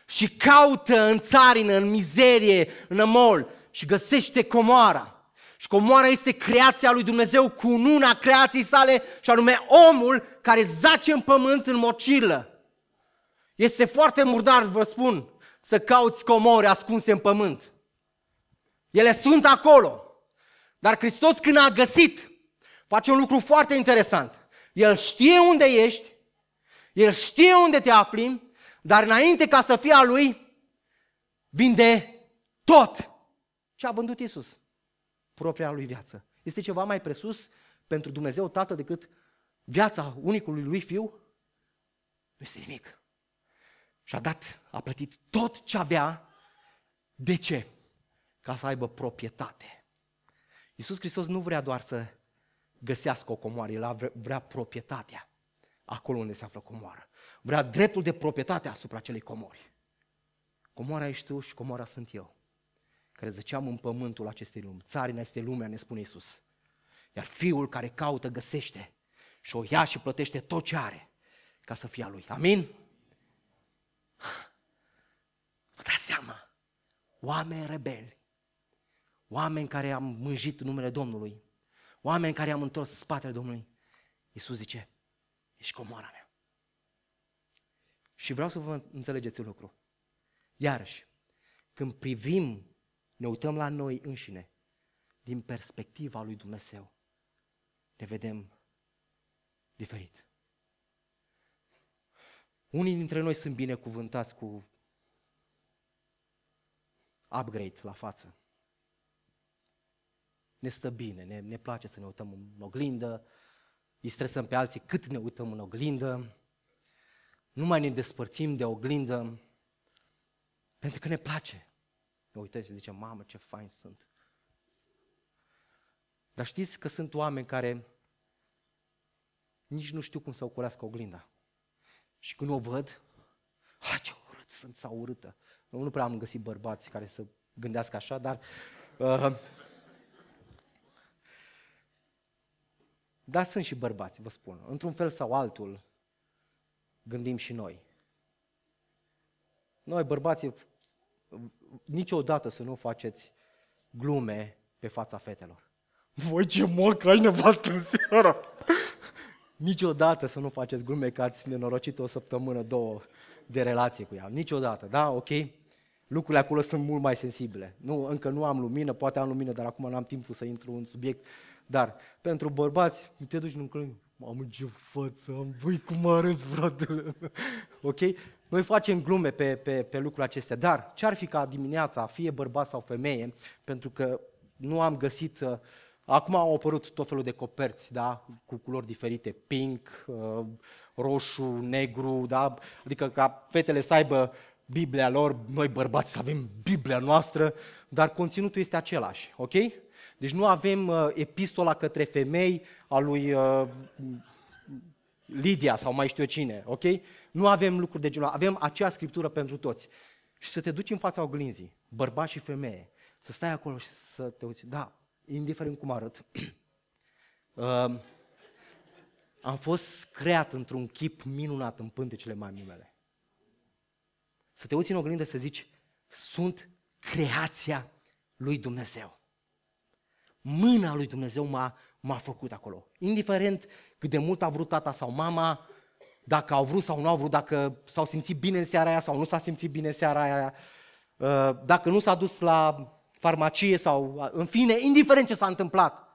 și caută în țarină, în mizerie, în amol și găsește comoara. Și comoara este creația lui Dumnezeu cu una creației sale și anume omul care zace în pământ în mocilă. Este foarte murdar, vă spun, să cauți comori ascunse în pământ. Ele sunt acolo. Dar Hristos când a găsit, face un lucru foarte interesant. El știe unde ești, El știe unde te afli, dar înainte ca să fie a Lui, vinde tot ce a vândut Iisus. Propria Lui viață. Este ceva mai presus pentru Dumnezeu Tatăl decât viața unicului Lui Fiu? Nu este nimic. Și a plătit tot ce avea. De ce? Ca să aibă proprietate. Iisus Hristos nu vrea doar să găsească o comoară, El vrea proprietatea. acolo unde se află comoara. Vrea dreptul de proprietate asupra acelei comori. Comoara ești tu și comoara sunt eu, care zăceam în pământul acestei lumi. Țarina este lumea, ne spune Iisus. Iar fiul care caută, găsește și o ia și plătește tot ce are ca să fie a lui. Amin? Vă dați seama, oameni rebeli, oameni care am mânjit numele Domnului, oameni care am întors spatele Domnului, Iisus zice, ești comoara mea. Și vreau să vă înțelegeți un lucru. Iarăși, când privim, ne uităm la noi înșine, din perspectiva lui Dumnezeu, ne vedem diferit. Unii dintre noi sunt binecuvântați cu upgrade la față. Ne stă bine, ne place să ne uităm în oglindă, îi stresăm pe alții cât ne uităm în oglindă, nu mai ne despărțim de oglindă, pentru că ne place. Ne uităm și zicem, mamă, ce fain sunt. Dar știți că sunt oameni care nici nu știu cum să ocolească oglinda. Și când o văd, ce urât sunt sau urâtă. Nu prea am găsit bărbați care să gândească așa, dar... Dar sunt și bărbați, vă spun. Într-un fel sau altul, gândim și noi. Noi, bărbații, niciodată să nu faceți glume pe fața fetelor. Voi ce mol că ai nevastă în seara! Niciodată să nu faceți glume că ați nenorocit o săptămână, 2 de relație cu ea. Niciodată, da? Ok? Lucrurile acolo sunt mult mai sensibile. Nu, încă nu am lumină, poate am lumină, dar acum nu am timpul să intru în subiect. Dar pentru bărbați, te duci în clădire, mamă, ce față am, voi cum arăți, fratele. Ok? Noi facem glume pe lucrurile acestea, dar ce-ar fi ca dimineața, fie bărbat sau femeie, pentru că nu am găsit... Acum au apărut tot felul de coperți, da? Cu culori diferite, pink, roșu, negru, da? Adică ca fetele să aibă Biblia lor, noi bărbați să avem Biblia noastră, dar conținutul este același, ok? Deci nu avem epistola către femei a lui Lidia sau mai știu eu cine, ok? Nu avem lucruri de genul, avem acea scriptură pentru toți. Și să te duci în fața oglinzii, bărbat și femeie, să stai acolo și să te uiți, da, indiferent cum arăt, am fost creat într-un chip minunat în pântecele mamei mele. Să te uiți în oglindă să zici, sunt creația lui Dumnezeu. Mâna lui Dumnezeu m-a făcut acolo. Indiferent cât de mult a vrut tata sau mama, dacă au vrut sau nu au vrut, dacă s-au simțit bine în seara aia sau nu s-a simțit bine în seara aia, dacă nu s-a dus la farmacie sau, în fine, indiferent ce s-a întâmplat,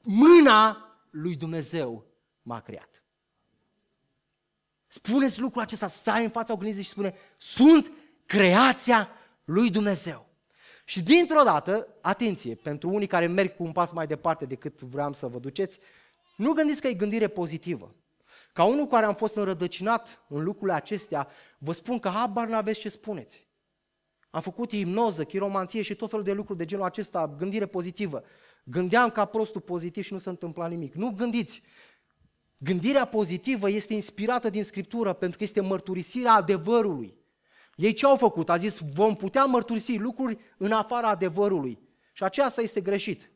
mâna lui Dumnezeu m-a creat. Spuneți lucrul acesta, stai în fața oglinzii și spune, sunt creația lui Dumnezeu. Și dintr-o dată, atenție, pentru unii care merg cu un pas mai departe decât vreau să vă duceți, nu gândiți că e gândire pozitivă. Ca unul care am fost înrădăcinat în lucrurile acestea, vă spun că habar n-aveți ce spuneți. Am făcut ipnoză, chiromanție și tot felul de lucruri de genul acesta, gândire pozitivă. Gândeam ca prostul pozitiv și nu se întâmpla nimic. Nu gândiți! Gândirea pozitivă este inspirată din Scriptură pentru că este mărturisirea adevărului. Ei ce au făcut? A zis, vom putea mărturisi lucruri în afara adevărului. Și aceasta este greșit.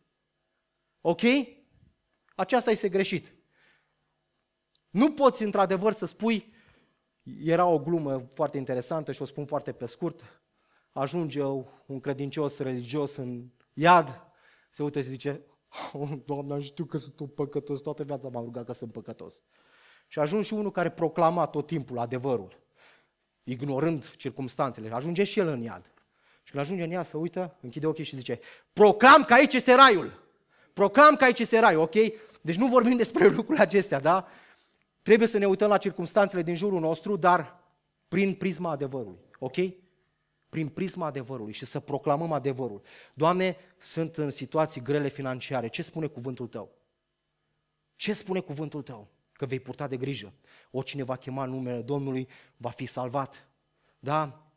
Ok? Aceasta este greșit. Nu poți într-adevăr să spui, era o glumă foarte interesantă și o spun foarte pe scurt, ajunge un credincios religios în iad, se uită și zice, Doamne, știu că sunt un păcătos, toată viața m-am rugat că sunt păcătos. Și ajunge și unul care proclama tot timpul adevărul, ignorând circumstanțele, ajunge și el în iad. Și când ajunge în iad, se uită, închide ochii și zice, proclam că aici este raiul. Proclam că aici este raiul, ok? Deci nu vorbim despre lucrurile acestea, da? Trebuie să ne uităm la circumstanțele din jurul nostru, dar prin prisma adevărului, ok? Prin prisma adevărului și să proclamăm adevărul. Doamne, sunt în situații grele financiare. Ce spune cuvântul Tău? Ce spune cuvântul Tău? Că vei purta de grijă. Oricine va chema numele Domnului va fi salvat. Da?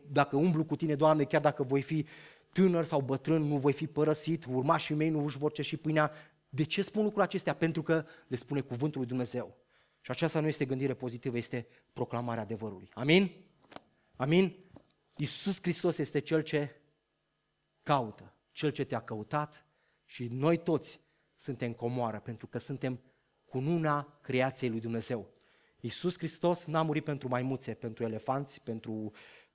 Dacă umblu cu Tine, Doamne, chiar dacă voi fi tânăr sau bătrân, nu voi fi părăsit, urmașii mei nu își vor cerși pâinea. De ce spun lucrurile acestea? Pentru că le spune cuvântul lui Dumnezeu. Și aceasta nu este gândire pozitivă, este proclamarea adevărului. Amin? Amin? Iisus Hristos este Cel ce caută, Cel ce te-a căutat și noi toți suntem comoară, pentru că suntem cununa creației lui Dumnezeu. Iisus Hristos n-a murit pentru maimuțe, pentru elefanți, pentru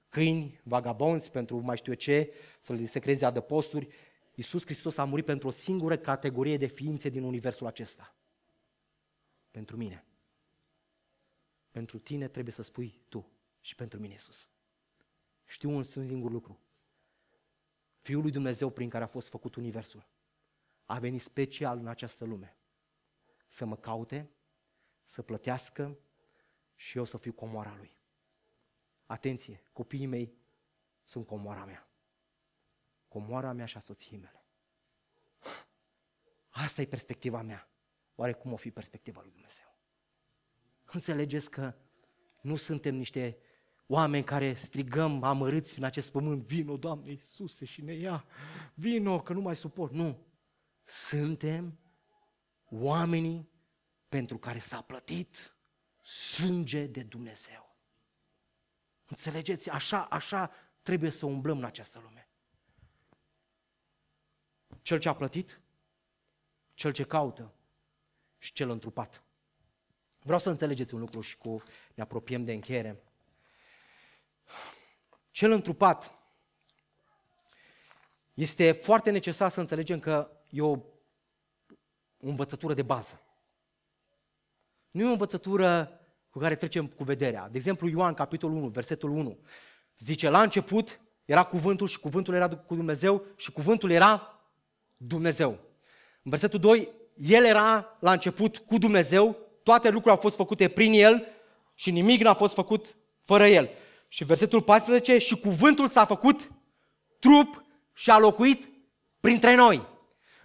câini, vagabonzi, pentru mai știu eu ce, să le secreze adăposturi. Iisus Hristos a murit pentru o singură categorie de ființe din universul acesta. Pentru mine. Pentru tine trebuie să spui tu și pentru mine, Iisus. Știu un singur lucru. Fiul lui Dumnezeu prin care a fost făcut universul a venit special în această lume să mă caute, să plătească și eu să fiu comoara lui. Atenție, copiii mei sunt comoara mea. Comoara mea și a soției mele. Asta e perspectiva mea. Oare cum o fi perspectiva lui Dumnezeu? Înțelegeți că nu suntem niște oameni care strigăm amărâți în acest pământ, vino, Doamne Iisuse, și ne ia, vino, că nu mai suport. Nu. Suntem oamenii pentru care s-a plătit sânge de Dumnezeu. Înțelegeți? Așa trebuie să umblăm în această lume. Cel ce a plătit, cel ce caută și cel întrupat. Vreau să înțelegeți un lucru și ne apropiem de încheiere. Cel întrupat este foarte necesar să înțelegem că e o învățătură de bază. Nu e o învățătură cu care trecem cu vederea. De exemplu, Ioan, capitolul 1, versetul 1, zice, la început era cuvântul și cuvântul era cu Dumnezeu și cuvântul era Dumnezeu. În versetul 2, El era la început cu Dumnezeu, toate lucrurile au fost făcute prin El și nimic n-a fost făcut fără El. Și versetul 14, și cuvântul s-a făcut trup și a locuit printre noi.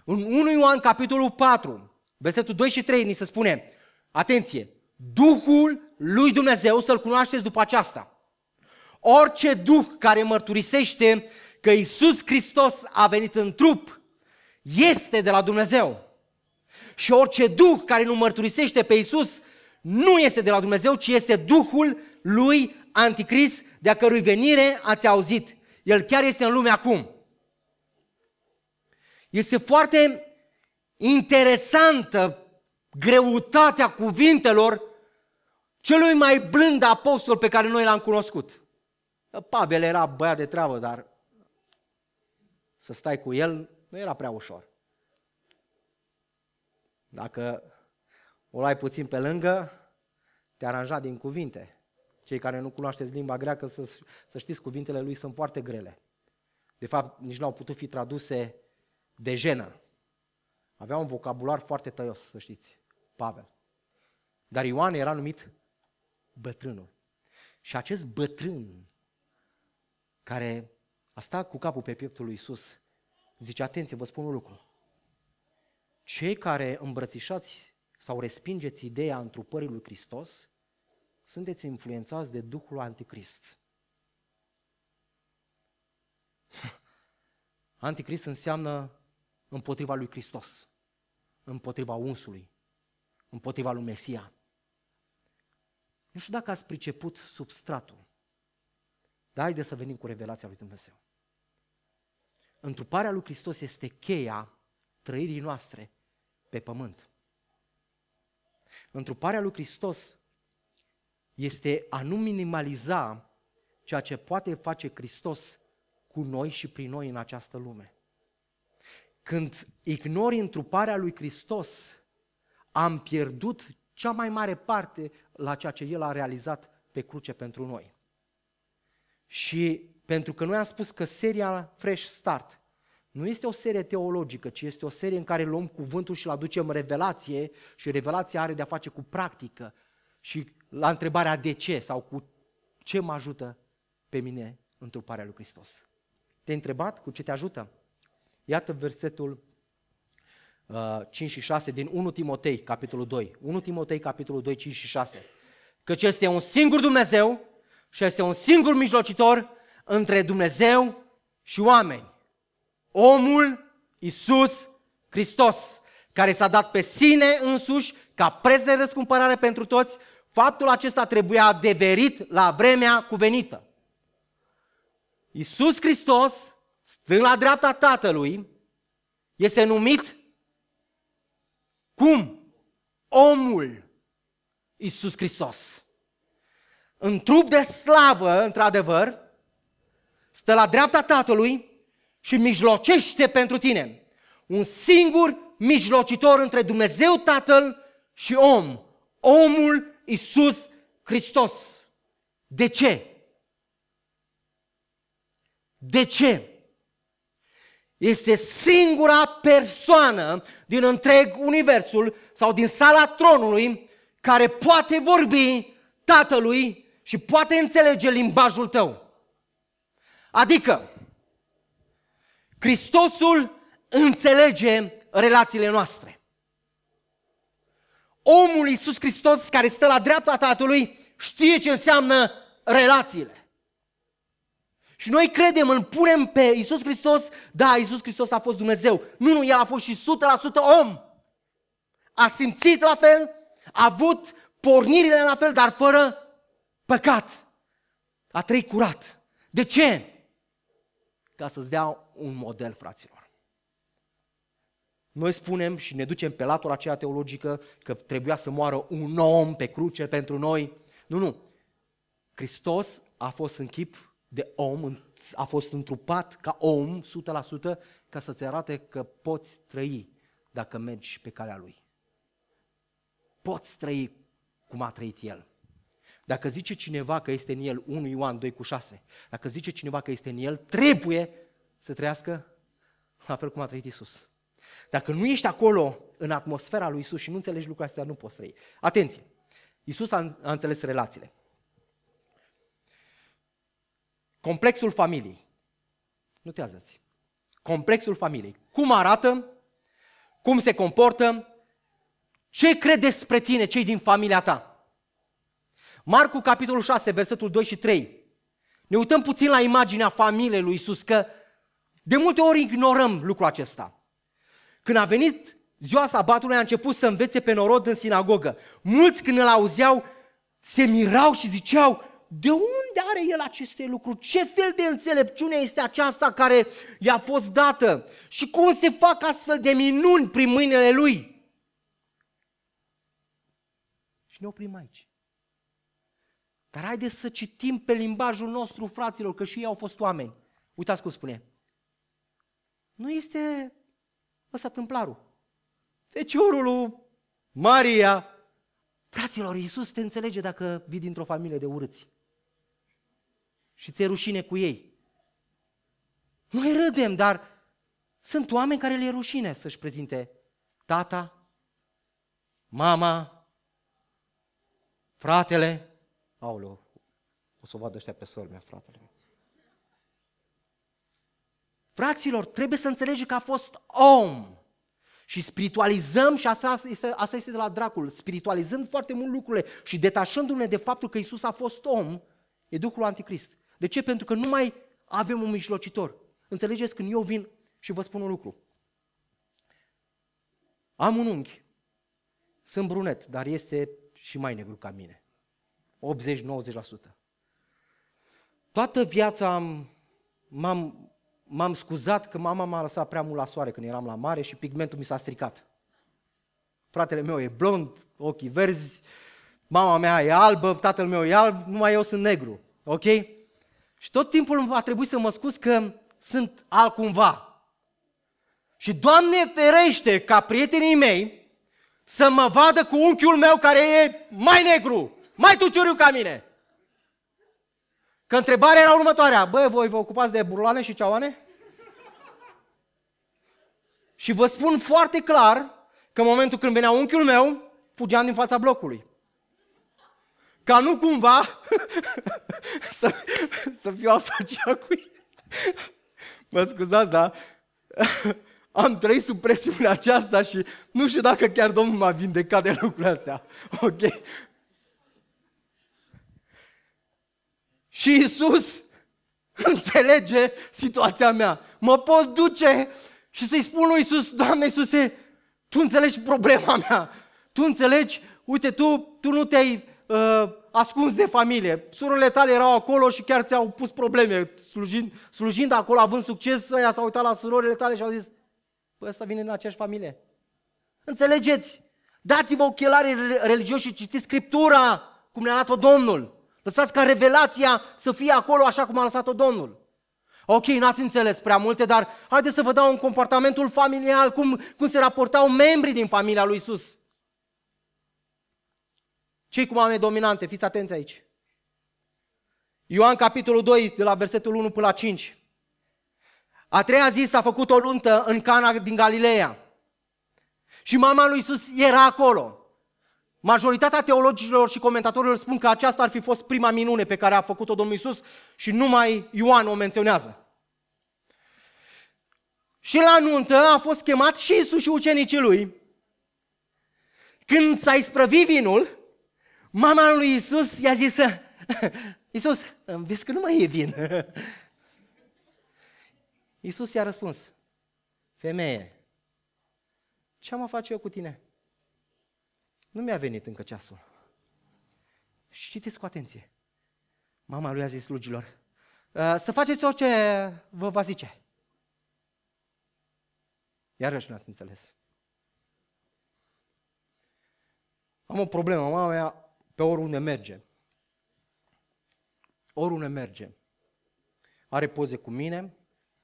În 1 Ioan, capitolul 4, versetul 2 și 3, ni se spune, atenție, Duhul lui Dumnezeu să-L cunoașteți după aceasta. Orice duh care mărturisește că Iisus Hristos a venit în trup este de la Dumnezeu. Și orice duh care nu mărturisește pe Iisus nu este de la Dumnezeu, ci este duhul lui Anticrist, de-a cărui venire ați auzit. El chiar este în lume acum. Este foarte interesantă greutatea cuvintelor celui mai blând apostol pe care noi l-am cunoscut. Pavel era băiat de treabă, dar să stai cu el nu era prea ușor. Dacă o luai puțin pe lângă, te aranja din cuvinte. Cei care nu cunoașteți limba greacă, să știți, cuvintele lui sunt foarte grele. De fapt, nici nu au putut fi traduse de jenă. Avea un vocabular foarte tăios, să știți, Pavel. Dar Ioan era numit bătrânul. Și acest bătrân care a stat cu capul pe pieptul lui Iisus, zice, atenție, vă spun un lucru. Cei care îmbrățișați sau respingeți ideea întrupării lui Hristos, sunteți influențați de Duhul Anticrist. Anticrist înseamnă împotriva lui Hristos, împotriva unsului, împotriva lui Mesia. Nu știu dacă ați priceput substratul, dar haideți să venim cu revelația lui Dumnezeu. Întruparea lui Hristos este cheia trăirii noastre pe pământ. Întruparea lui Hristos este a nu minimaliza ceea ce poate face Hristos cu noi și prin noi în această lume. Când ignori întruparea lui Hristos, am pierdut cea mai mare parte la ceea ce El a realizat pe cruce pentru noi. Și pentru că noi am spus că seria Fresh Start nu este o serie teologică, ci este o serie în care luăm cuvântul și îl aducem revelație și revelația are de-a face cu practică și la întrebarea de ce sau cu ce mă ajută pe mine întruparea lui Hristos. Te-ai întrebat cu ce te ajută? Iată versetul 5 și 6 din 1 Timotei, capitolul 2. 1 Timotei, capitolul 2, 5 și 6. Căci este un singur Dumnezeu și este un singur mijlocitor între Dumnezeu și oameni. Omul Iisus Hristos, care s-a dat pe sine însuși ca preț de răscumpărare pentru toți, faptul acesta trebuia adeverit la vremea cuvenită. Iisus Hristos, stând la dreapta Tatălui, este numit cum? Omul Iisus Hristos. În trup de slavă, într-adevăr, stă la dreapta Tatălui și mijlocește pentru tine. Un singur mijlocitor între Dumnezeu Tatăl și om. Omul Iisus Hristos. De ce? De ce? Este singura persoană din întreg universul sau din sala tronului care poate vorbi Tatălui și poate înțelege limbajul tău. Adică, Hristosul înțelege relațiile noastre. Omul Iisus Hristos care stă la dreapta Tatălui știe ce înseamnă relațiile. Și noi credem, îl punem pe Iisus Hristos, da, Iisus Hristos a fost Dumnezeu. Nu, El a fost și 100% om. A simțit la fel, a avut pornirile la fel, dar fără păcat. A trăit curat. De ce? Ca să-ți dea un model, fraților. Noi spunem și ne ducem pe latura aceea teologică că trebuia să moară un om pe cruce pentru noi. Nu. Hristos a fost în chip de om, a fost întrupat ca om 100% ca să-ți arate că poți trăi dacă mergi pe calea Lui. Poți trăi cum a trăit El. Dacă zice cineva că este în El, 1 Ioan 2,6, dacă zice cineva că este în El, trebuie să trăiască la fel cum a trăit Iisus. Dacă nu ești acolo în atmosfera lui Iisus și nu înțelegi lucrurile astea, nu poți trăi. Atenție! Iisus a înțeles relațiile. Complexul familiei. Notează-ți. Complexul familiei. Cum arată, cum se comportă, ce crede despre tine cei din familia ta. Marcu, capitolul 6, versetul 2 și 3. Ne uităm puțin la imaginea familiei lui Iisus, că de multe ori ignorăm lucrul acesta. Când a venit ziua sabatului, a început să învețe pe norod în sinagogă. Mulți când îl auzeau, se mirau și ziceau, de unde are el aceste lucruri? Ce fel de înțelepciune este aceasta care i-a fost dată? Și cum se fac astfel de minuni prin mâinile lui? Și ne oprim aici. Dar haideți să citim pe limbajul nostru, fraților, că și ei au fost oameni. Uitați cum spune. Nu este ăsta tâmplarul. Feciorul lui Maria. Fraților, Iisus te înțelege dacă vii dintr-o familie de urâți. Și ți-e rușine cu ei. Noi râdem, dar sunt oameni care le-e rușine să-și prezinte tata, mama, fratele. Aoleu, o să o vadă ăștia pe sora mea, fratele meu. Fraților, trebuie să înțelegi că a fost om. Și spiritualizăm, și asta este de la dracul, spiritualizând foarte mult lucrurile și detașându-ne de faptul că Iisus a fost om, e Duhul Anticrist. De ce? Pentru că nu mai avem un mijlocitor. Înțelegeți, când eu vin și vă spun un lucru. Am un unghi, sunt brunet, dar este și mai negru ca mine. 80-90%. Toată viața m-am scuzat că mama m-a lăsat prea mult la soare când eram la mare și pigmentul mi s-a stricat. Fratele meu e blond, ochii verzi, mama mea e albă, tatăl meu e alb, numai eu sunt negru. Ok? Și tot timpul a trebuit să mă scuz că sunt altcumva. Și Doamne ferește ca prietenii mei să mă vadă cu unchiul meu care e mai negru, mai tuciuriu ca mine. Că întrebarea era următoarea. Băi, voi vă ocupați de burlane și ceauane? Și vă spun foarte clar că în momentul când venea unchiul meu, fugeam din fața blocului. Ca nu cumva să fiu asociat cu ei. Mă scuzați, da? Am trăit sub presiunea aceasta și nu știu dacă chiar Domnul m-a vindecat de lucrurile astea. Ok? Și Iisus înțelege situația mea. Mă pot duce și să-i spun lui Iisus, Doamne Iisuse, Tu înțelegi problema mea. Tu înțelegi? Uite, tu nu te-ai ascuns de familie. Surorile tale erau acolo și chiar ți-au pus probleme. Slujind acolo, având succes, ăia s-au uitat la surorile tale și au zis, păi ăsta vine din aceeași familie. Înțelegeți? Dați-vă ochelarii religioși și citiți Scriptura, cum ne-a dat-o Domnul. Lăsați ca revelația să fie acolo așa cum a lăsat-o Domnul. Ok, n-ați înțeles prea multe, dar haideți să vă dau un comportamentul familial, cum se raportau membrii din familia lui Iisus. Cei cu mame dominante, fiți atenți aici. Ioan capitolul 2, de la versetul 1 până la 5. A treia zi s-a făcut o nuntă în Cana din Galileea. Și mama lui Iisus era acolo. Majoritatea teologilor și comentatorilor spun că aceasta ar fi fost prima minune pe care a făcut-o Domnul Iisus și numai Ioan o menționează. Și la nuntă a fost chemat și Iisus și ucenicii lui. Când s-a isprăvit vinul, mama lui Iisus i-a zis, Iisus, vezi că nu mai e vin. Iisus i-a răspuns, femeie, ce am a face eu cu tine? Nu mi-a venit încă ceasul. Și citiți cu atenție. Mama lui a zis slugilor, să faceți orice vă va zice. Iarăși n-ați înțeles. Am o problemă, mama mea pe oriunde merge. Oriunde merge. Are poze cu mine,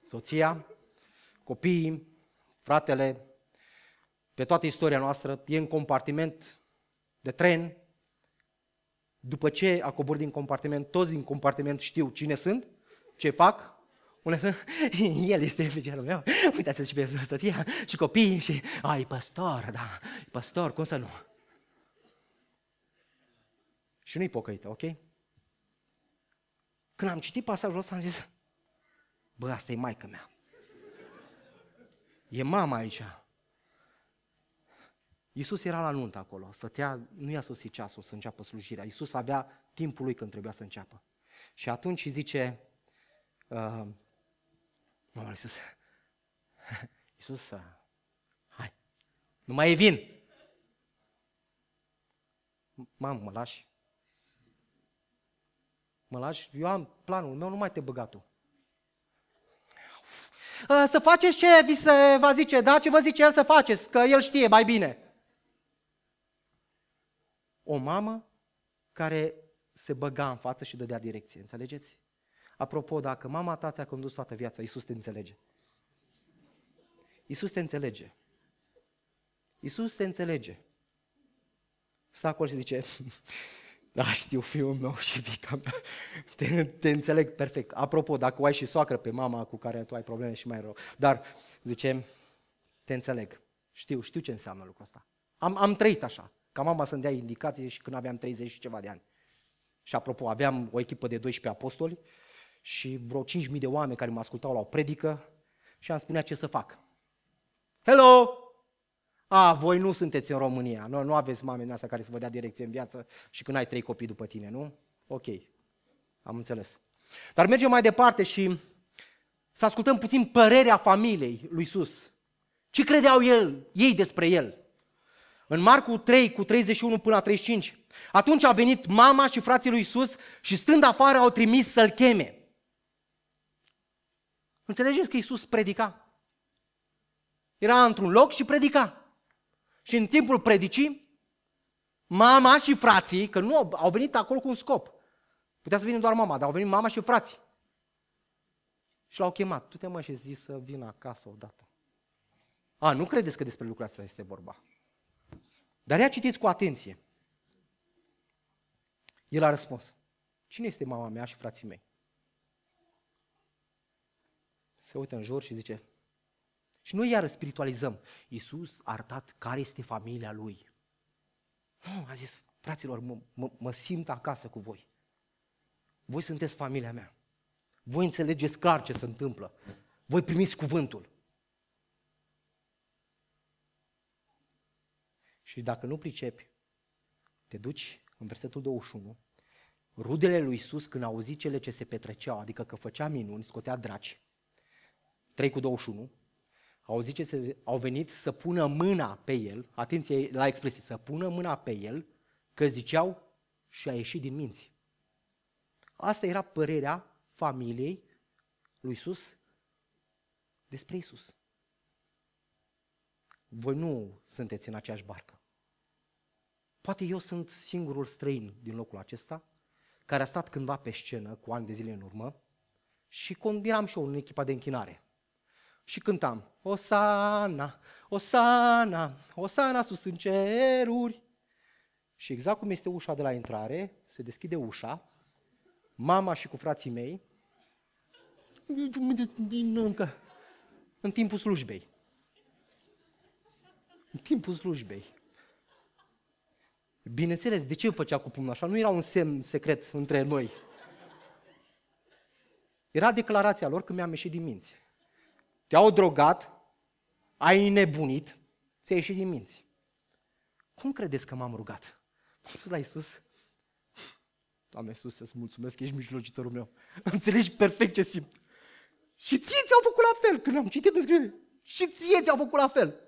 soția, copiii, fratele, pe toată istoria noastră, e în compartiment de tren. După ce a coborât din compartiment, toți din compartiment știu cine sunt, ce fac, unde sunt. El este ofițerul meu. Uitați-și pe soția și copiii și, e păstor, da, e păstor, cum să nu? Și nu-i pocăită, ok? Când am citit pasajul ăsta, am zis, bă, asta e maică mea. E mama aici. Iisus era la nuntă acolo, stătea, nu i-a sosit ceasul să înceapă slujirea. Iisus avea timpul lui când trebuia să înceapă. Și atunci îi zice, mama Iisus, Iisus, hai, nu mai e vin. Mamă, mă lași? Mă lași? Eu am planul meu, nu mai te băga tu. Să faceți ce vi se va zice, da? Ce vă zice el să faceți, că el știe mai bine. O mamă care se băga în față și dădea direcție, înțelegeți? Apropo, dacă mama ta ți-a condus toată viața, Iisus te înțelege. Iisus te înțelege. Iisus te înțelege. Stă acolo și zice, da, știu, fiul meu și fiica mea, te înțeleg perfect. Apropo, dacă o ai și soacră pe mama cu care tu ai probleme și mai rău, dar zice, te înțeleg, știu ce înseamnă lucrul ăsta. Am trăit așa, ca mama să-mi dea indicații și când aveam 30 și ceva de ani. Și apropo, aveam o echipă de 12 apostoli și vreo 5.000 de oameni care mă ascultau la o predică și am spunea ce să fac. Hello! Voi nu sunteți în România, nu aveți mame din astea care să vă dea direcție în viață și când ai 3 copii după tine, nu? Ok, am înțeles. Dar mergem mai departe și să ascultăm puțin părerea familiei lui Iisus. Ce credeau ei despre el? În Marcu 3, cu 31 până la 35, atunci a venit mama și frații lui Iisus și stând afară au trimis să-l cheme. Înțelegeți că Iisus predica? Era într-un loc și predica. Și în timpul predicii, mama și frații, că nu au venit acolo cu un scop. Putea să vină doar mama, dar au venit mama și frații. Și l-au chemat. Du-te mă și zi să vină acasă odată. Nu credeți că despre lucrul ăsta este vorba. Dar ia citiți cu atenție. El a răspuns. Cine este mama mea și frații mei? Se uită în jur și zice, și noi iară spiritualizăm. Iisus a arătat care este familia lui. A zis, fraților, mă simt acasă cu voi. Voi sunteți familia mea. Voi înțelegeți clar ce se întâmplă. Voi primiți cuvântul. Și dacă nu pricepi, te duci în versetul 21, rudele lui Iisus când au auzit cele ce se petreceau, adică că făcea minuni, scotea draci, 3 cu 21, au venit să pună mâna pe el, atenție la expresie, să pună mâna pe el, că ziceau și a ieșit din minți. Asta era părerea familiei lui Iisus despre Iisus. Voi nu sunteți în aceeași barcă. Poate eu sunt singurul străin din locul acesta, care a stat cândva pe scenă, cu ani de zile în urmă, și eram și eu în echipa de închinare. Și cântam, Osana, Osana, Osana sus în ceruri. Și exact cum este ușa de la intrare, se deschide ușa, mama și cu frații mei, în timpul slujbei. În timpul slujbei. Bineînțeles, de ce îmi făcea cu pumnul așa? Nu era un semn secret între noi. Era declarația lor că mi-am ieșit din minți. Te-au drogat, ai nebunit, ți-ai ieșit din minți. Cum credeți că m-am rugat? M-am spus la Iisus, Doamne Iisus, să-ți mulțumesc că ești mijlocitorul meu. Înțelegi perfect ce simt. Și ție ți-au făcut la fel, când am citit în scriere. Și ție ți-au făcut la fel.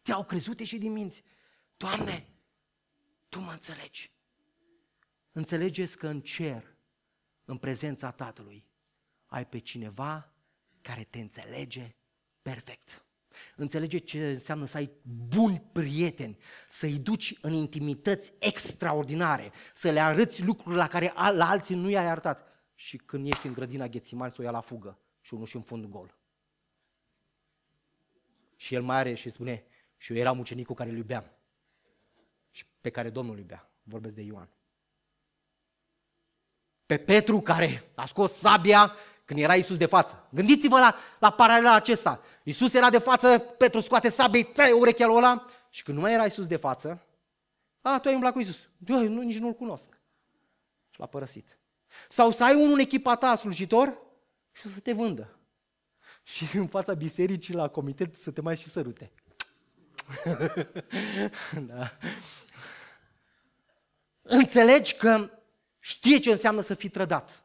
Te-au crezut ieșit din minți. Doamne, Tu mă înțelegi. Înțelegeți că în cer, în prezența Tatălui, ai pe cineva care te înțelege perfect. Înțelege ce înseamnă să ai buni prieteni, să-i duci în intimități extraordinare, să le arăți lucruri la care la alții nu i-ai arătat. Și când ești în grădina Ghețimani, să o ia la fugă și unul și în fund gol. Și el mai are și spune, și eu eram ucenicul care îl iubeam și pe care Domnul îl iubea. Vorbesc de Ioan. Pe Petru care a scos sabia când era Iisus de față. Gândiți-vă la paralela acesta. Iisus era de față, Petru scoate sabia, taie urechea lui ăla și când nu mai era Iisus de față, tu ai umblat cu Iisus. Eu nici nu-l cunosc. Și l-a părăsit. Sau să ai unul în echipa ta slujitor și să te vândă. Și în fața bisericii la comitet să te mai și sărute. Da. Înțelegi că știe ce înseamnă să fii trădat.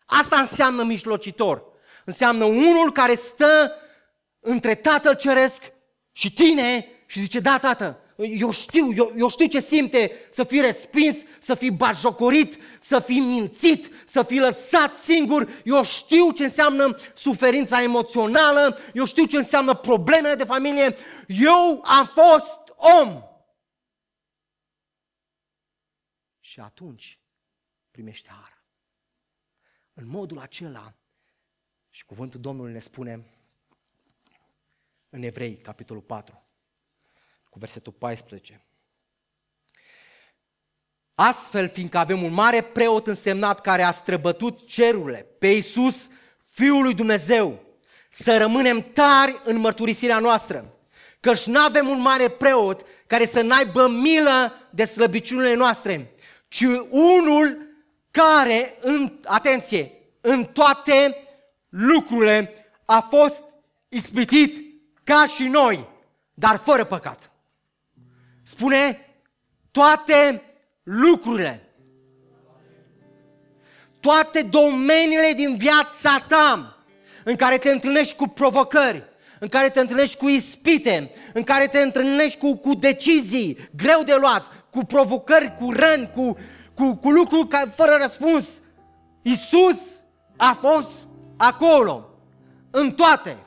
Asta înseamnă mijlocitor. Înseamnă unul care stă între Tatăl Ceresc și tine și zice, da, Tată, eu știu ce simte să fii respins, să fii batjocorit, să fii mințit, să fii lăsat singur, eu știu ce înseamnă suferința emoțională, eu știu ce înseamnă problemele de familie, eu am fost om. Și atunci primește har. În modul acela, și cuvântul Domnului ne spune în Evrei, capitolul 4, cu versetul 14. Astfel, fiindcă avem un mare preot însemnat care a străbătut cerurile, pe Iisus, Fiul lui Dumnezeu, să rămânem tari în mărturisirea noastră, căci nu avem un mare preot care să n-aibă milă de slăbiciunile noastre, ci unul care, atenție, în toate lucrurile a fost ispitit ca și noi, dar fără păcat. Spune toate lucrurile, toate domeniile din viața ta în care te întâlnești cu provocări, în care te întâlnești cu ispite, în care te întâlnești cu decizii greu de luat, cu provocări, cu răni, cu lucruri fără răspuns. Iisus a fost acolo, în toate.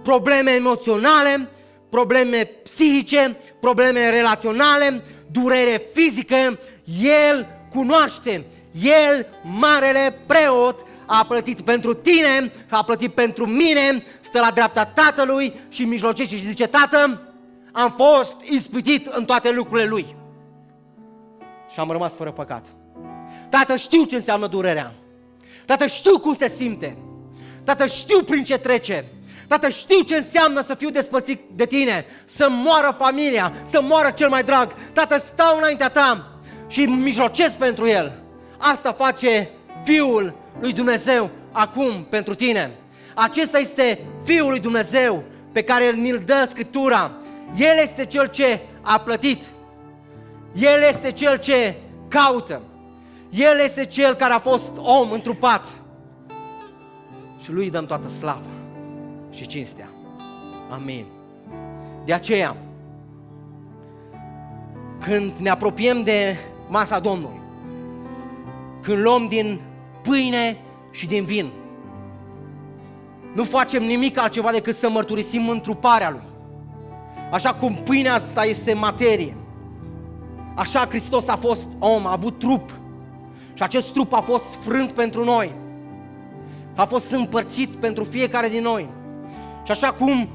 Probleme emoționale, probleme psihice, probleme relaționale, durere fizică, El cunoaște. El, marele preot, a plătit pentru tine, a plătit pentru mine, stă la dreapta Tatălui și mijlocește și zice, Tată, am fost ispitit în toate lucrurile Lui și am rămas fără păcat. Tată, știu ce înseamnă durerea. Tată, știu cum se simte. Tată, știu prin ce trece. Tată, știu ce înseamnă să fiu despărțit de tine, să moară familia, să moară cel mai drag. Tată, stau înaintea ta și mijlocesc pentru el. Asta face Fiul lui Dumnezeu acum pentru tine. Acesta este Fiul lui Dumnezeu pe care ni-l dă Scriptura. El este Cel ce a plătit. El este Cel ce caută. El este Cel care a fost om întrupat. Și Lui dăm toată slava și cinstea. Amin. De aceea, când ne apropiem de masa Domnului, când luăm din pâine și din vin, nu facem nimic altceva decât să mărturisim întruparea Lui. Așa cum pâinea asta este materie, așa Hristos a fost om, a avut trup și acest trup a fost frânt pentru noi, a fost împărțit pentru fiecare din noi. Și așa cum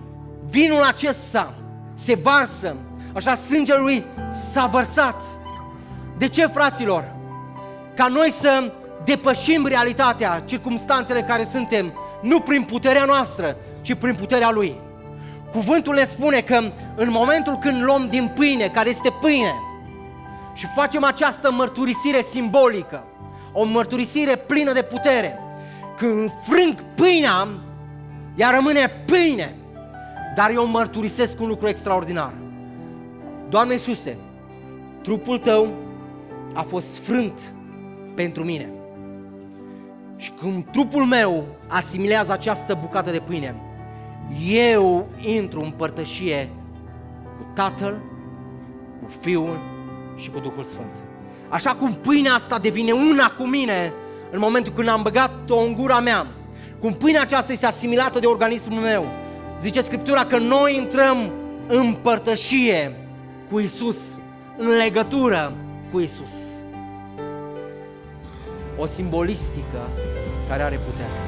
vinul acesta se varsă, așa sângele Lui s-a vărsat. De ce, fraților? Ca noi să depășim realitatea, circumstanțele în care suntem, nu prin puterea noastră, ci prin puterea Lui. Cuvântul ne spune că în momentul când luăm din pâine, care este pâine, și facem această mărturisire simbolică, o mărturisire plină de putere, când frâng pâinea, ea rămâne pâine, dar eu mărturisesc un lucru extraordinar. Doamne Iisuse, trupul Tău a fost frânt pentru mine. Și când trupul meu asimilează această bucată de pâine, eu intru în părtășie cu Tatăl, cu Fiul și cu Duhul Sfânt. Așa cum pâinea asta devine una cu mine în momentul când am băgat-o în gura mea, cum pâinea aceasta este asimilată de organismul meu, zice Scriptura că noi intrăm în părtășie cu Iisus, în legătură cu Iisus. O simbolistică care are putere.